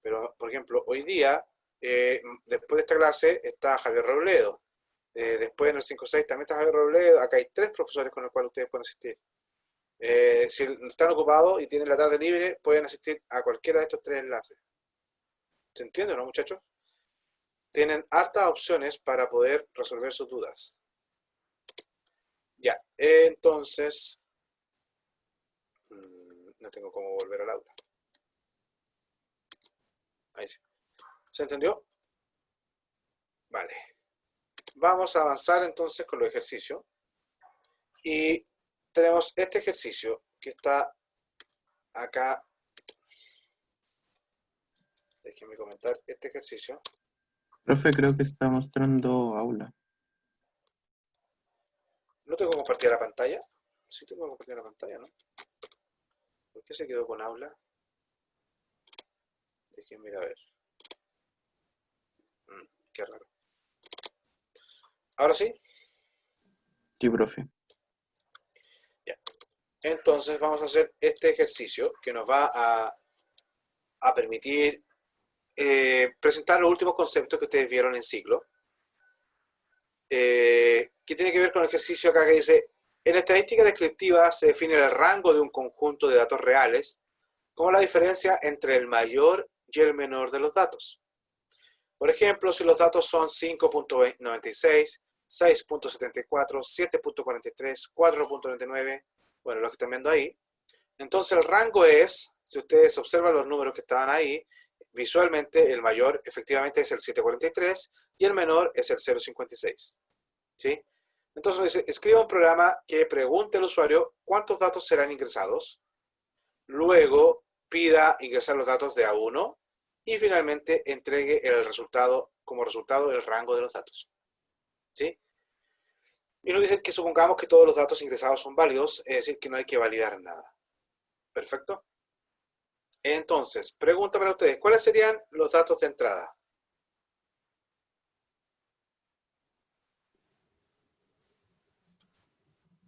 Pero, por ejemplo, hoy día, después de esta clase, está Javier Robledo. Después en el 5-6 también está Javier Robledo. Acá hay 3 profesores con los cuales ustedes pueden asistir. Si están ocupados y tienen la tarde libre, pueden asistir a cualquiera de estos 3 enlaces. ¿Se entiende, no, muchachos? Tienen hartas opciones para poder resolver sus dudas. Ya, entonces, no tengo cómo volver al aula. Ahí sí. ¿Se entendió? Vale. Vamos a avanzar entonces con los ejercicios. Y tenemos este ejercicio que está acá. Déjenme comentar este ejercicio. Profe, creo que está mostrando aula. ¿No tengo que compartir la pantalla? Sí tengo que compartir la pantalla, ¿no? ¿Por qué se quedó con aula? Déjenme ir a ver. Qué raro. ¿Ahora sí? Sí, profe. Ya. Entonces vamos a hacer este ejercicio que nos va a permitir presentar los últimos conceptos que ustedes vieron en ciclo. Que tiene que ver con el ejercicio acá que dice: en estadística descriptiva se define el rango de un conjunto de datos reales como la diferencia entre el mayor y el menor de los datos. Por ejemplo, si los datos son 5.96, 6.74, 7.43, 4.99, bueno, los que están viendo ahí, entonces el rango es, si ustedes observan los números que estaban ahí, visualmente el mayor efectivamente es el 743 y el menor es el 056. ¿Sí? Entonces dice, escriba un programa que pregunte al usuario cuántos datos serán ingresados, luego pida ingresar los datos de A1 y finalmente entregue el resultado, como resultado el rango de los datos. ¿Sí? Y nos dicen que supongamos que todos los datos ingresados son válidos, es decir, que no hay que validar nada. ¿Perfecto? Entonces, pregunta para ustedes, ¿cuáles serían los datos de entrada?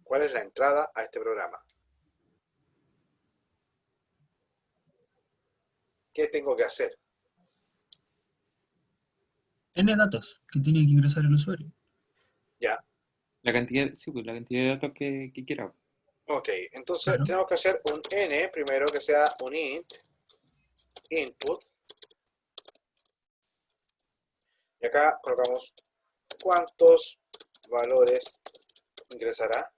¿Cuál es la entrada a este programa? ¿Qué tengo que hacer? N datos que tiene que ingresar el usuario. Ya, La cantidad, sí, pues la cantidad de datos que quiera. ok. Entonces Claro. tenemos que hacer un n primero que sea un int, input. Y acá colocamos cuántos valores ingresará.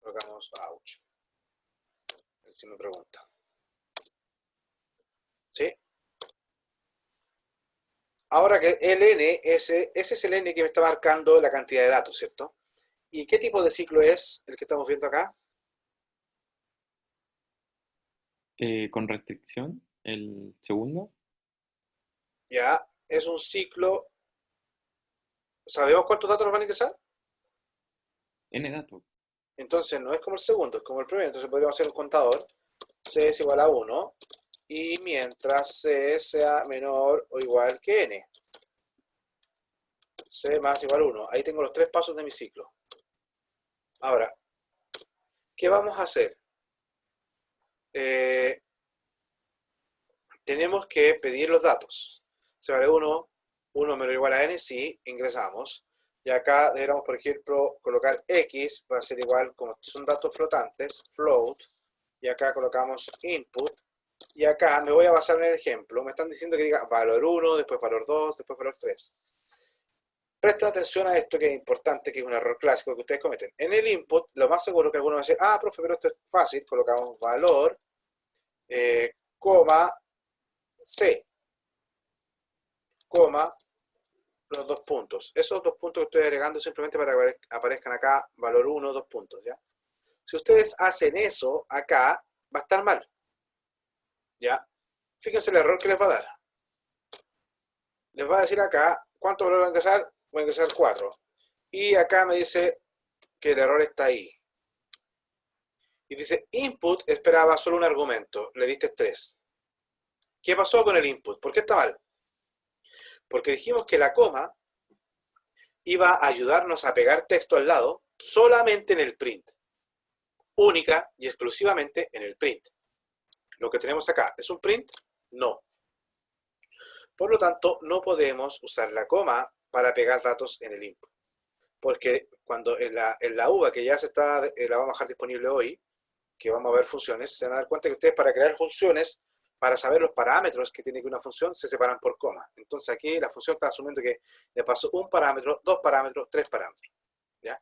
Colocamos ouch. Él sí me pregunta. ¿Sí? Ahora que el n, ese es el n que me está marcando la cantidad de datos, ¿cierto? ¿Y qué tipo de ciclo es el que estamos viendo acá? Con restricción, el segundo. Ya, es un ciclo. ¿Sabemos cuántos datos nos van a ingresar? N datos. Entonces no es como el segundo, es como el primero. Entonces podríamos hacer un contador. C es igual a 1. Y mientras C sea menor o igual que N. C más igual a 1. Ahí tengo los 3 pasos de mi ciclo. Ahora, ¿qué vamos a hacer? Tenemos que pedir los datos. C vale 1, 1 menor o igual a N, sí, ingresamos. Y acá deberíamos, por ejemplo, colocar X, va a ser igual, como son datos flotantes, float. Y acá colocamos input. Y acá me voy a basar en el ejemplo. Me están diciendo que diga valor 1, después valor 2, después valor 3. Presten atención a esto que es importante, que es un error clásico que ustedes cometen. En el input, lo más seguro que alguno va a decir, ah, profe, pero esto es fácil. Colocamos valor, coma, C, coma, los 2 puntos. Esos 2 puntos que estoy agregando simplemente para que aparezcan acá valor 1, 2 puntos, ¿ya? Si ustedes hacen eso acá, va a estar mal. ¿Ya? Fíjense el error que les va a dar. Les va a decir acá, ¿cuánto valor va a ingresar? Voy a ingresar 4. Y acá me dice que el error está ahí. Y dice, input esperaba solo un argumento. Le diste 3. ¿Qué pasó con el input? ¿Por qué está mal? Porque dijimos que la coma iba a ayudarnos a pegar texto al lado solamente en el print. Única y exclusivamente en el print. Lo que tenemos acá, ¿es un print? No. Por lo tanto, no podemos usar la coma para pegar datos en el input. Porque cuando en la UVA, que ya la vamos a dejar disponible hoy, que vamos a ver funciones, se van a dar cuenta que ustedes para crear funciones, para saber los parámetros que tiene que una función, se separan por coma. Entonces aquí la función está asumiendo que le paso un parámetro, 2 parámetros, 3 parámetros. ¿Ya?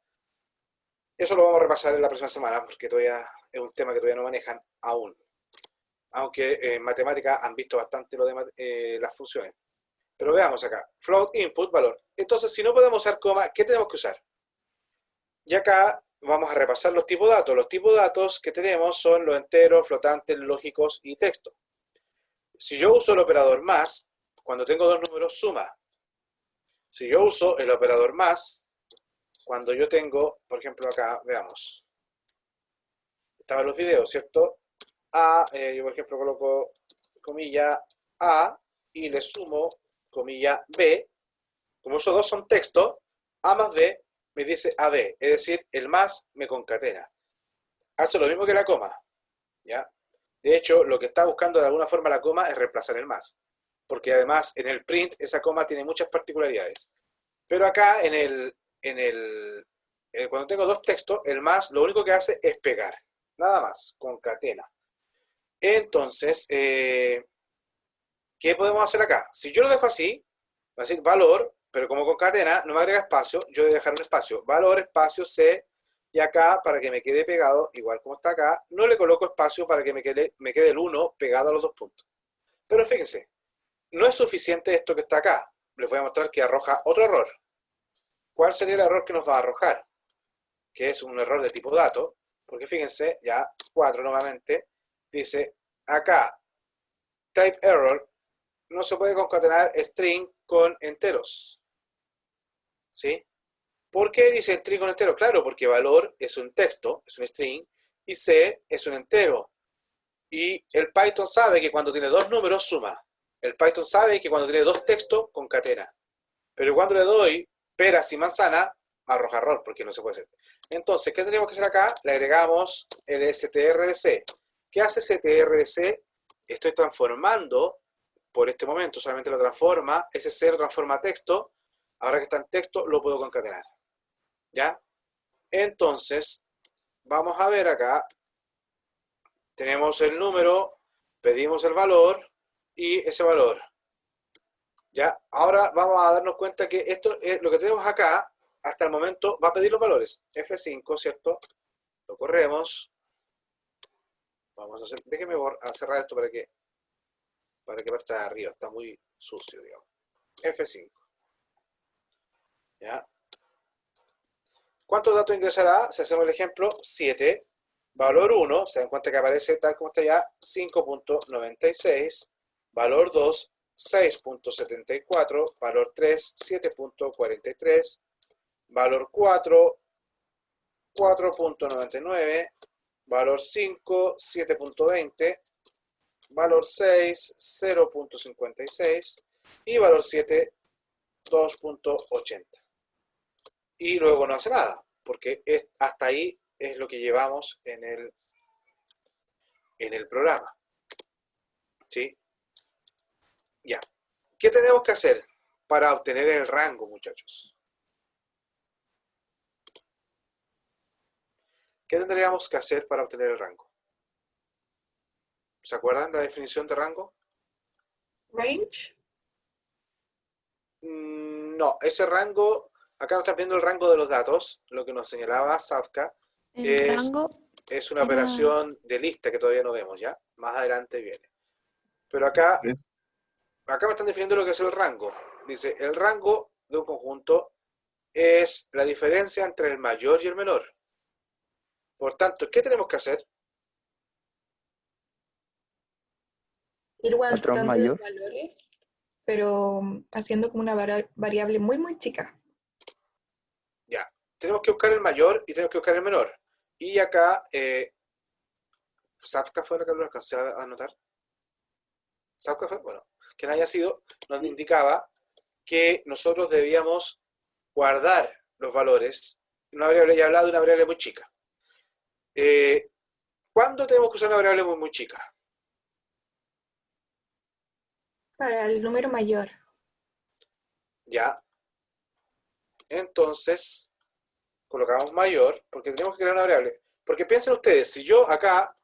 Eso lo vamos a repasar en la próxima semana, porque todavía es un tema que todavía no manejan aún. Aunque en matemática han visto bastante lo de las funciones. Pero veamos acá, float input valor. Entonces, si no podemos usar coma, ¿qué tenemos que usar? Y acá vamos a repasar los tipos de datos. Los tipos de datos que tenemos son los enteros, flotantes, lógicos y texto. Si yo uso el operador más, cuando tengo dos números, suma. Si yo uso el operador más, cuando yo tengo, por ejemplo acá, veamos. Estaban los videos, ¿cierto? Yo por ejemplo coloco comilla A y le sumo comilla B. Como esos dos son texto, A más B me dice AB, es decir, el más me concatena. Hace lo mismo que la coma, ¿ya? De hecho, lo que está buscando de alguna forma la coma es reemplazar el más, porque además en el print esa coma tiene muchas particularidades. Pero acá cuando tengo dos textos, el más lo único que hace es pegar, nada más, concatena. Entonces, ¿qué podemos hacer acá? Si yo lo dejo así, va a decir valor, pero como concatena no me agrega espacio, yo voy a dejar un espacio, valor, espacio, C, y acá, para que me quede pegado, igual como está acá, no le coloco espacio para que me quede el 1 pegado a los dos puntos. Pero fíjense, no es suficiente esto que está acá. Les voy a mostrar que arroja otro error. ¿Cuál sería el error que nos va a arrojar? Que es un error de tipo dato, porque fíjense, ya 4 nuevamente, dice, acá, type error, no se puede concatenar string con enteros. ¿Sí? ¿Por qué dice string con entero? Claro, porque valor es un texto, es un string, y C es un entero. Y el Python sabe que cuando tiene dos números, suma. El Python sabe que cuando tiene dos textos, concatena. Pero cuando le doy peras y manzana, arroja error, porque no se puede hacer. Entonces, ¿qué tenemos que hacer acá? Le agregamos el strdc. ¿Qué hace strdc? Estoy transformando, por este momento solamente lo transforma, ese C lo transforma a texto. Ahora que está en texto, lo puedo concatenar. ¿Ya? Entonces, vamos a ver acá. Tenemos el número, pedimos el valor y ese valor. ¿Ya? Ahora vamos a darnos cuenta que esto es lo que tenemos acá. Hasta el momento va a pedir los valores. F5, ¿cierto? Lo corremos. Vamos a hacer, déjeme a cerrar esto para que parta de arriba. Está muy sucio, digamos. F5. ¿Ya? ¿Cuántos datos ingresará? Si hacemos el ejemplo, 7. Valor 1, se dan cuenta que aparece tal como está ya, 5.96. Valor 2, 6.74. Valor 3, 7.43. Valor 4, 4.99. Valor 5, 7.20. Valor 6, 0.56. Y valor 7, 2.80. Y luego no hace nada, porque hasta ahí es lo que llevamos en el programa. ¿Sí? Ya. ¿Qué tenemos que hacer para obtener el rango, muchachos? ¿Qué tendríamos que hacer para obtener el rango? ¿Se acuerdan la definición de rango? Range. No, ese rango, acá nos están viendo el rango de los datos, lo que nos señalaba Safka, El rango es una era- operación de lista que todavía no vemos, ¿ya? Más adelante viene. Pero acá me están definiendo lo que es el rango. Dice, el rango de un conjunto es la diferencia entre el mayor y el menor. Por tanto, ¿qué tenemos que hacer? Ir Patrón guardando mayor. los valores, pero haciendo como una variable muy, muy chica. Ya, tenemos que buscar el mayor y tenemos que buscar el menor. Y acá, Safka fue la que lo alcancé a anotar. Safka fue, bueno, quien haya sido, nos indicaba que nosotros debíamos guardar los valores. Una variable, ya he hablado de una variable muy chica. ¿Cuándo tenemos que usar una variable muy, muy chica? Para el número mayor. Ya. Entonces, colocamos mayor, porque tenemos que crear una variable. Porque piensen ustedes, si yo acá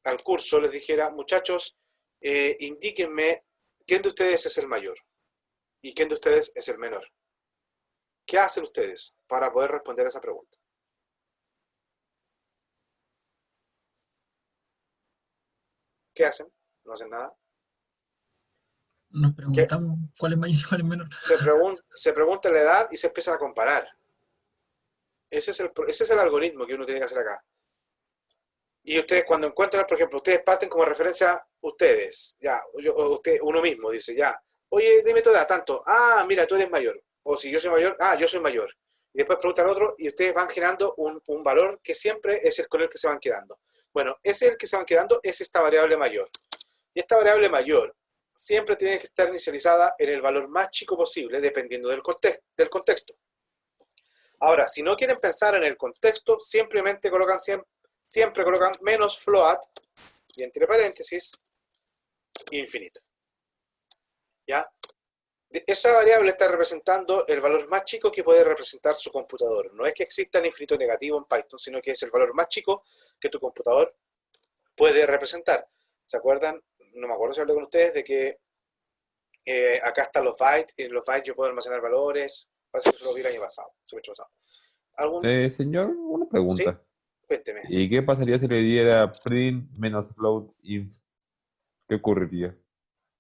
al curso les dijera, muchachos, indíquenme quién de ustedes es el mayor y quién de ustedes es el menor. ¿Qué hacen ustedes para poder responder a esa pregunta? ¿Qué hacen? ¿No hacen nada? Nos preguntamos cuál es mayor y cuál es menor. Se pregunta la edad y se empiezan a comparar. Ese es el algoritmo que uno tiene que hacer acá. Y ustedes cuando encuentran, por ejemplo, ustedes parten como referencia ustedes, ya, uno mismo dice, ya, oye, dime tu edad, tanto, mira, tú eres mayor, o si yo soy mayor, yo soy mayor. Y después preguntan al otro y ustedes van generando un valor que siempre es el con el que se van quedando. Bueno, ese el que se van quedando es esta variable mayor. Y esta variable mayor siempre tiene que estar inicializada en el valor más chico posible, dependiendo del contexto. Ahora, si no quieren pensar en el contexto, simplemente siempre colocan menos float y entre paréntesis infinito. ¿Ya? Esa variable está representando el valor más chico que puede representar su computador. No es que exista el infinito negativo en Python, sino que es el valor más chico que tu computador puede representar. ¿Se acuerdan? No me acuerdo si hablé con ustedes de que acá están los bytes, y en los bytes yo puedo almacenar valores. Parece que eso lo vi el año pasado. Señor, una pregunta. ¿Sí? Cuénteme. ¿Y qué pasaría si le diera print menos float inf? ¿Qué ocurriría?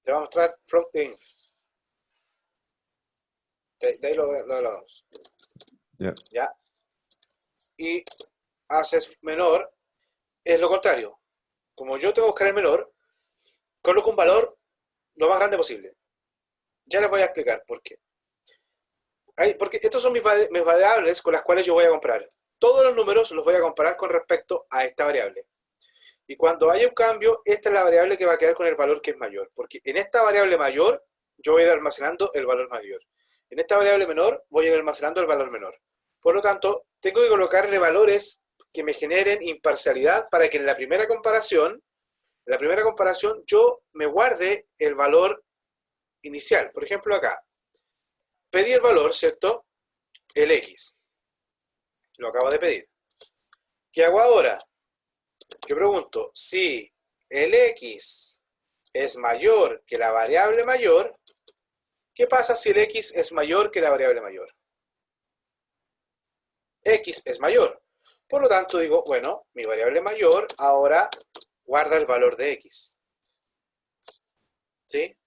Te voy a mostrar float inf. De ahí lo hablamos. Ya. ¿Ya? Y haces menor, es lo contrario. Como yo tengo que buscar el menor, coloco un valor lo más grande posible. Ya les voy a explicar por qué. Porque estos son mis variables con las cuales yo voy a comparar. Todos los números los voy a comparar con respecto a esta variable. Y cuando haya un cambio, esta es la variable que va a quedar con el valor que es mayor. Porque en esta variable mayor, yo voy a ir almacenando el valor mayor. En esta variable menor, voy a ir almacenando el valor menor. Por lo tanto, tengo que colocarle valores que me generen imparcialidad para que en la primera comparación yo me guarde el valor inicial. Por ejemplo, acá, pedí el valor, ¿cierto? El X. Lo acabo de pedir. ¿Qué hago ahora? Yo pregunto, si el X es mayor que la variable mayor, ¿qué pasa si el X es mayor que la variable mayor? X es mayor. Por lo tanto, digo, bueno, mi variable mayor ahora guarda el valor de X. ¿Sí?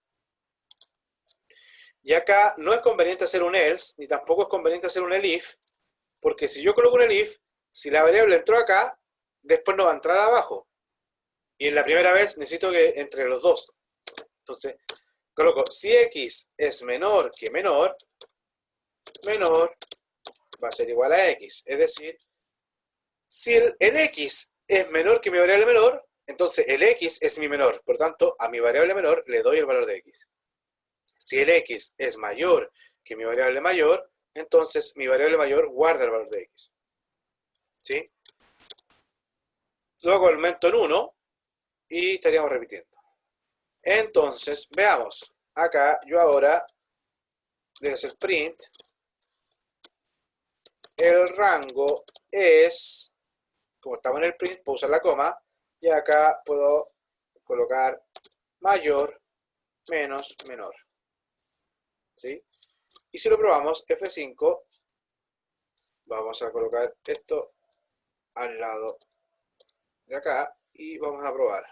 Y acá no es conveniente hacer un else, ni tampoco es conveniente hacer un elif, porque si yo coloco un elif, si la variable entró acá, después no va a entrar abajo. Y en la primera vez necesito que entre los dos. Entonces, coloco, si X es menor que menor, menor va a ser igual a X. Es decir, si el X es menor que mi variable menor, entonces el X es mi menor. Por tanto, a mi variable menor le doy el valor de X. Si el X es mayor que mi variable mayor, entonces mi variable mayor guarda el valor de X. ¿Sí? Luego aumento en 1 y estaríamos repitiendo. Entonces, veamos. Acá yo ahora debe ser print. El rango es, como estamos en el print, puedo usar la coma. Y acá puedo colocar mayor menos menor. ¿Sí? Y si lo probamos, F5, vamos a colocar esto al lado de acá y vamos a probar.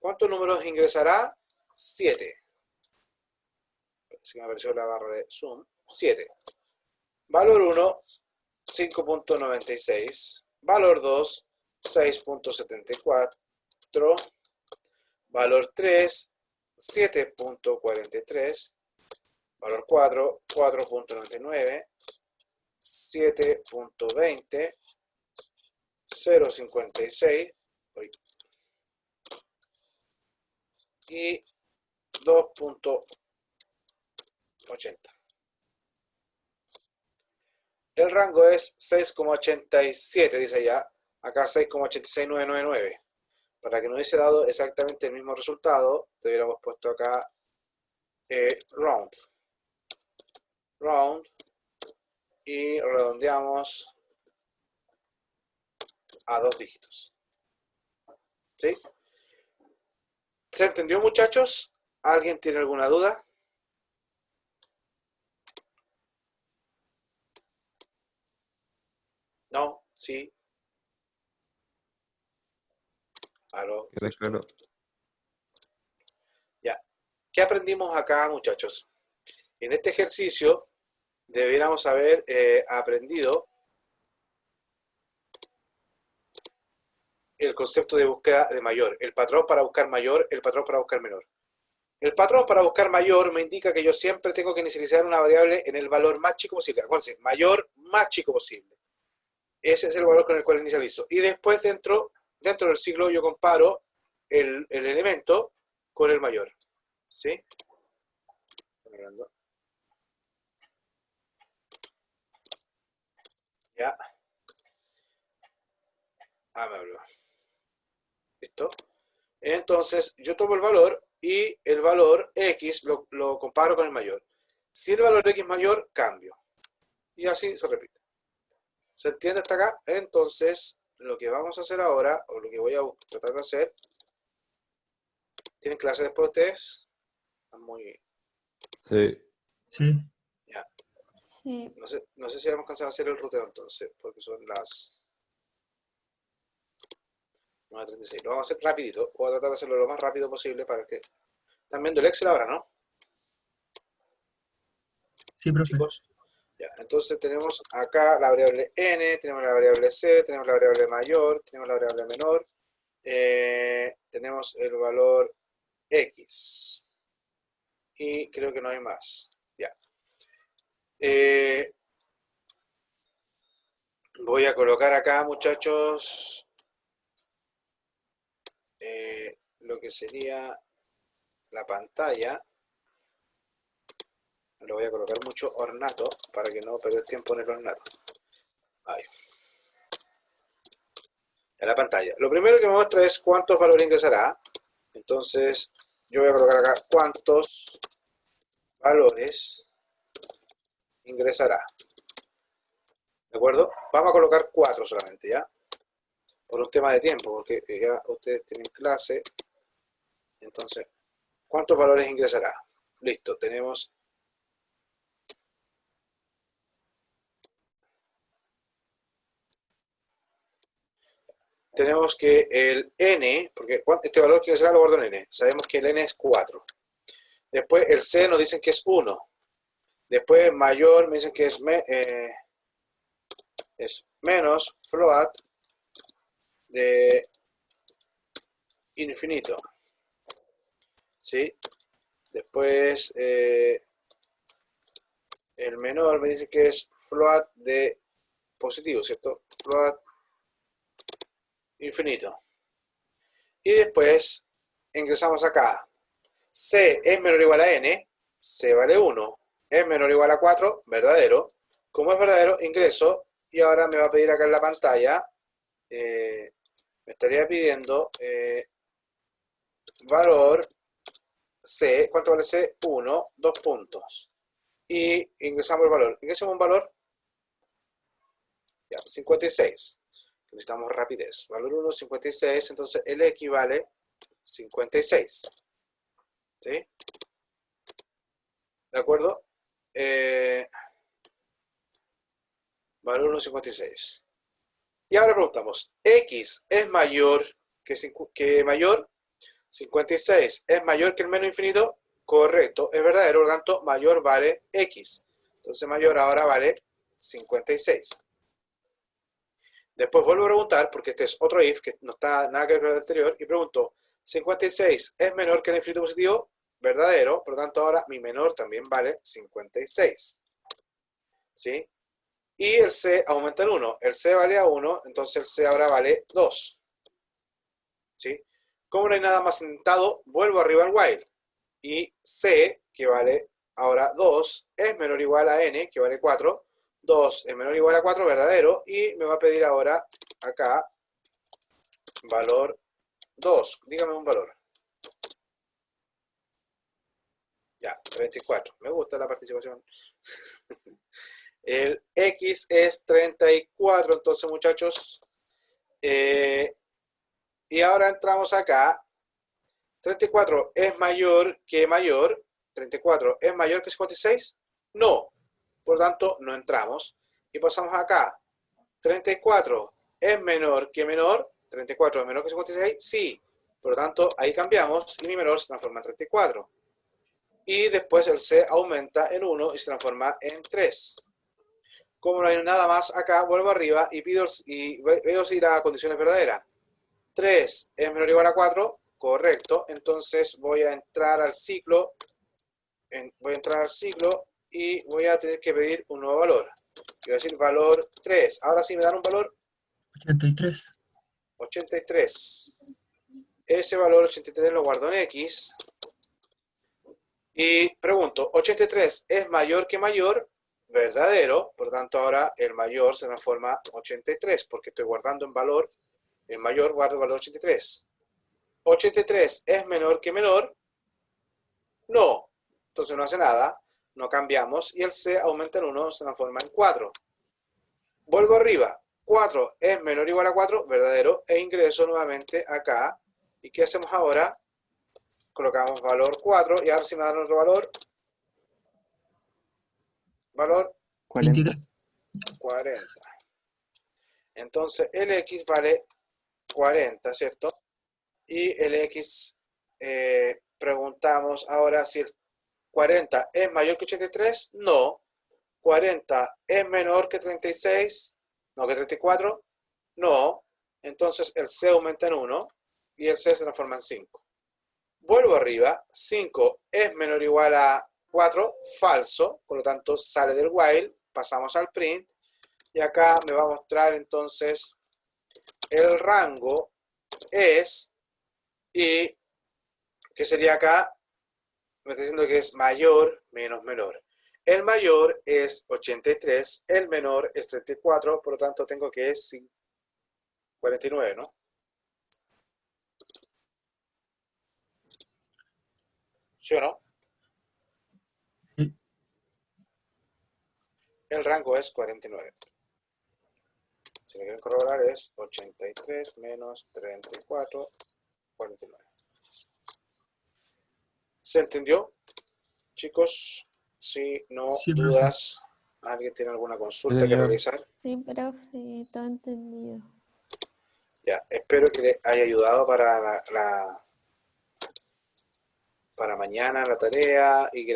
¿Cuántos números ingresará? 7. Así que me apareció la barra de zoom. 7. Valor 1, 5.96. Valor 2, 6.74. Valor 3, 7.43. Valor 4, 4.99. 7.20. 0.56. Y 2.80. El rango es 6,87, dice allá. Acá 6,86999. Para que nos hubiese dado exactamente el mismo resultado, te hubiéramos puesto acá round. Round. Y redondeamos a 2 dígitos. ¿Sí? ¿Se entendió, muchachos? ¿Alguien tiene alguna duda? ¿No? ¿Sí? ¿Aló? ¿Queda claro? Ya. ¿Qué aprendimos acá, muchachos? En este ejercicio debiéramos haber aprendido el concepto de búsqueda de mayor, el patrón para buscar mayor, el patrón para buscar menor. El patrón para buscar mayor me indica que yo siempre tengo que inicializar una variable en el valor más chico posible. Acuérdense, mayor más chico posible. Ese es el valor con el cual inicializo. Y después dentro del ciclo yo comparo el elemento con el mayor. ¿Sí? Ya. Me habló. ¿Listo? Entonces, yo tomo el valor y el valor X lo comparo con el mayor. Si el valor X es mayor, cambio. Y así se repite. ¿Se entiende hasta acá? Entonces, lo que vamos a hacer ahora, o lo que voy a tratar de hacer, ¿tienen clase después ustedes? Están muy... Sí. Sí. Ya. Sí. No sé si vamos a alcanzar a hacer el ruteo entonces, porque son las 9:36. Lo vamos a hacer rapidito. Voy a tratar de hacerlo lo más rápido posible para que... ¿Están viendo el Excel ahora, no? Sí, profe. Chicos. Ya, entonces tenemos acá la variable n, tenemos la variable c, tenemos la variable mayor, tenemos la variable menor, tenemos el valor x. Y creo que no hay más. Ya. Voy a colocar acá, muchachos, lo que sería la pantalla. Le voy a colocar mucho ornato para que no perder tiempo en el ornato. Ahí. En la pantalla. Lo primero que me muestra es cuántos valores ingresará. Entonces, yo voy a colocar acá cuántos valores ingresará. ¿De acuerdo? Vamos a colocar 4 solamente, ¿ya? Por un tema de tiempo, porque ya ustedes tienen clase. Entonces, ¿cuántos valores ingresará? Listo, tenemos... Tenemos que el n, porque este valor que ingresará lo guardo en n. Sabemos que el n es 4. Después el c nos dicen que es 1. Después mayor me dicen que es menos float de infinito. ¿Sí? Después el menor me dice que es float de positivo, ¿cierto? Float infinito. Y después ingresamos acá. C es menor o igual a n, C vale 1. Es menor o igual a 4, verdadero. Como es verdadero, ingreso. Y ahora me va a pedir acá en la pantalla, me estaría pidiendo valor C. ¿Cuánto vale C? 1, 2 puntos. Y ingresamos el valor. Ingresamos un valor, ya, 56. Necesitamos rapidez. Valor 1, 56. Entonces el X vale 56. ¿Sí? ¿De acuerdo? Valor 1, 56. Y ahora preguntamos, X es mayor que mayor, 56 es mayor que el menos infinito, correcto, es verdadero, por lo tanto, mayor vale X. Entonces mayor ahora vale 56. Después vuelvo a preguntar, porque este es otro if, que no está nada que ver con el anterior, y pregunto, 56 es menor que el infinito positivo, verdadero, por lo tanto ahora mi menor también vale 56. ¿Sí? Y el C aumenta en 1. El C vale a 1, entonces el C ahora vale 2. ¿Sí? Como no hay nada más intentado, vuelvo arriba al while. Y C, que vale ahora 2, es menor o igual a N, que vale 4. 2 es menor o igual a 4, verdadero. Y me va a pedir ahora, acá, valor 2. Dígame un valor. Ya, 34. Me gusta la participación. El X es 34, entonces muchachos. Y ahora entramos acá. 34 es mayor que mayor. 34 es mayor que 56. No. Por lo tanto, no entramos. Y pasamos acá. 34 es menor que menor. 34 es menor que 56. Sí. Por lo tanto, ahí cambiamos y mi menor se transforma en 34. Y después el C aumenta en 1 y se transforma en 3. Como no hay nada más acá, vuelvo arriba y veo si la condición es verdadera. 3 es menor o igual a 4, correcto. Entonces voy a entrar al ciclo. Y voy a tener que pedir un nuevo valor. Quiero decir valor 3. Ahora sí me dan un valor 83. 83. Ese valor 83 lo guardo en X. Y pregunto, 83 es mayor que mayor, verdadero, por lo tanto ahora el mayor se transforma en 83, porque estoy guardando en valor, el mayor guardo el valor 83. 83 es menor que menor, no, entonces no hace nada, no cambiamos, y el C aumenta en 1, se transforma en 4. Vuelvo arriba, 4 es menor o igual a 4, verdadero, e ingreso nuevamente acá, ¿y qué hacemos ahora? Colocamos valor 4 y ahora si me dan otro valor. Valor 40. 40. Entonces el X vale 40, ¿cierto? Y el X, preguntamos ahora si el 40 es mayor que 83. No. 40 es menor que 36. No, que 34. No. Entonces el C aumenta en 1 y el C se transforma en 5. Vuelvo arriba, 5 es menor o igual a 4, falso, por lo tanto sale del while, pasamos al print, y acá me va a mostrar entonces el rango es, y que sería acá, me está diciendo que es mayor menos menor. El mayor es 83, el menor es 34, por lo tanto tengo que es 49, ¿no? ¿Sí o no? Sí. El rango es 49. Si me quieren corroborar es 83 menos 34, 49. ¿Se entendió, chicos? Si no, Sí, profe. dudas, ¿alguien tiene alguna consulta que señor. realizar? Sí, profe, todo entendido. Ya, espero que les haya ayudado para para mañana la tarea y que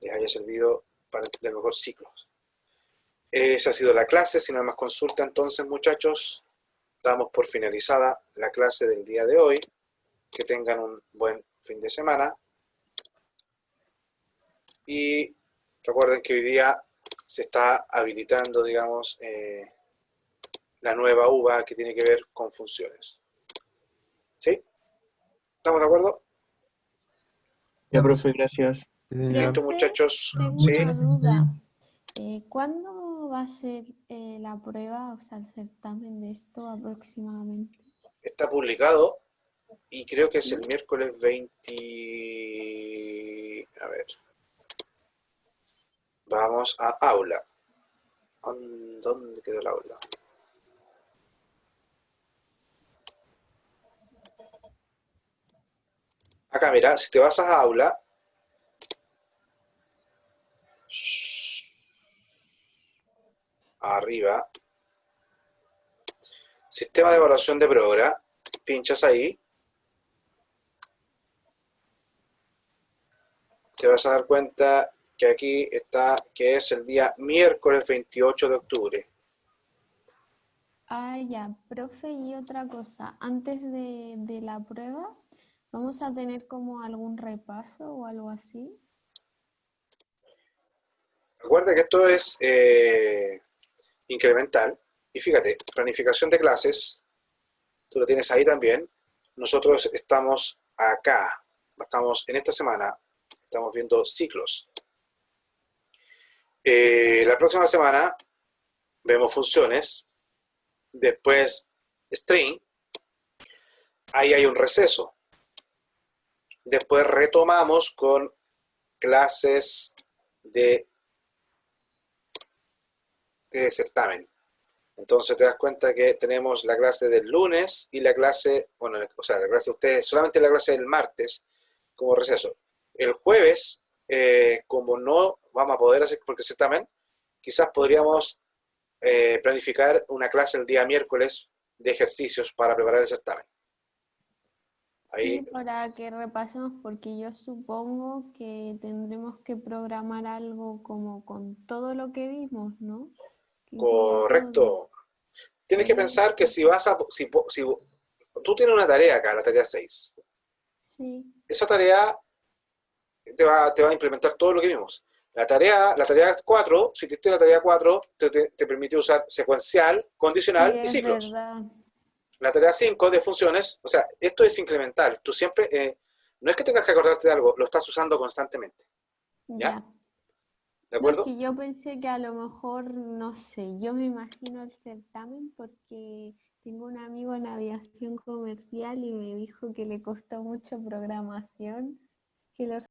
les haya servido para entender mejor ciclos. Esa ha sido la clase. Si no hay más consulta, entonces, muchachos, damos por finalizada la clase del día de hoy. Que tengan un buen fin de semana. Y recuerden que hoy día se está habilitando, digamos, la nueva UVA que tiene que ver con funciones. ¿Sí? ¿Estamos de acuerdo? Ya, profe, gracias. Sí, señor. Listo, Profe, muchachos. tengo ¿Sí? una Muchas gracias, duda. Jaime. ¿Cuándo va a ser la prueba, o sea, el certamen de esto aproximadamente? Está publicado y creo que es ¿Sí? el miércoles 20... A ver. Vamos a aula. ¿Dónde quedó la aula? Acá, mira, si te vas a aula, arriba, sistema de evaluación de prueba, pinchas ahí, te vas a dar cuenta que aquí está, que es el día miércoles 28 de octubre. Ah, ya, profe, y otra cosa, antes de la prueba, ¿vamos a tener como algún repaso o algo así? Recuerda que esto es incremental. Y fíjate, planificación de clases, tú lo tienes ahí también. Nosotros estamos acá, estamos en esta semana, estamos viendo ciclos. La próxima semana vemos funciones, después string, ahí hay un receso. Después retomamos con clases de certamen. Entonces te das cuenta que tenemos la clase del lunes y la clase, bueno, o sea, la clase de ustedes, solamente la clase del martes como receso. El jueves, como no vamos a poder hacer porque certamen, quizás podríamos planificar una clase el día miércoles de ejercicios para preparar el certamen. Ahí, Sí, para que repasemos, porque yo supongo que tendremos que programar algo como con todo lo que vimos, ¿no? Que incluya todo. correcto. Tienes que pensar que si vas a, si tú tienes una tarea acá, la tarea 6. Sí, Esa tarea te va a implementar todo lo que vimos. La tarea 4, si te la tarea 4, te permite usar secuencial, sí, condicional y es ciclos. verdad. La tarea 5 de funciones, o sea, esto es incremental. Tú siempre, no es que tengas que acordarte de algo, lo estás usando constantemente. ¿Ya? Ya. ¿De No, es acuerdo? que yo pensé que a lo mejor, no sé, yo me imagino el certamen porque tengo un amigo en aviación comercial y me dijo que le costó mucho programación, que los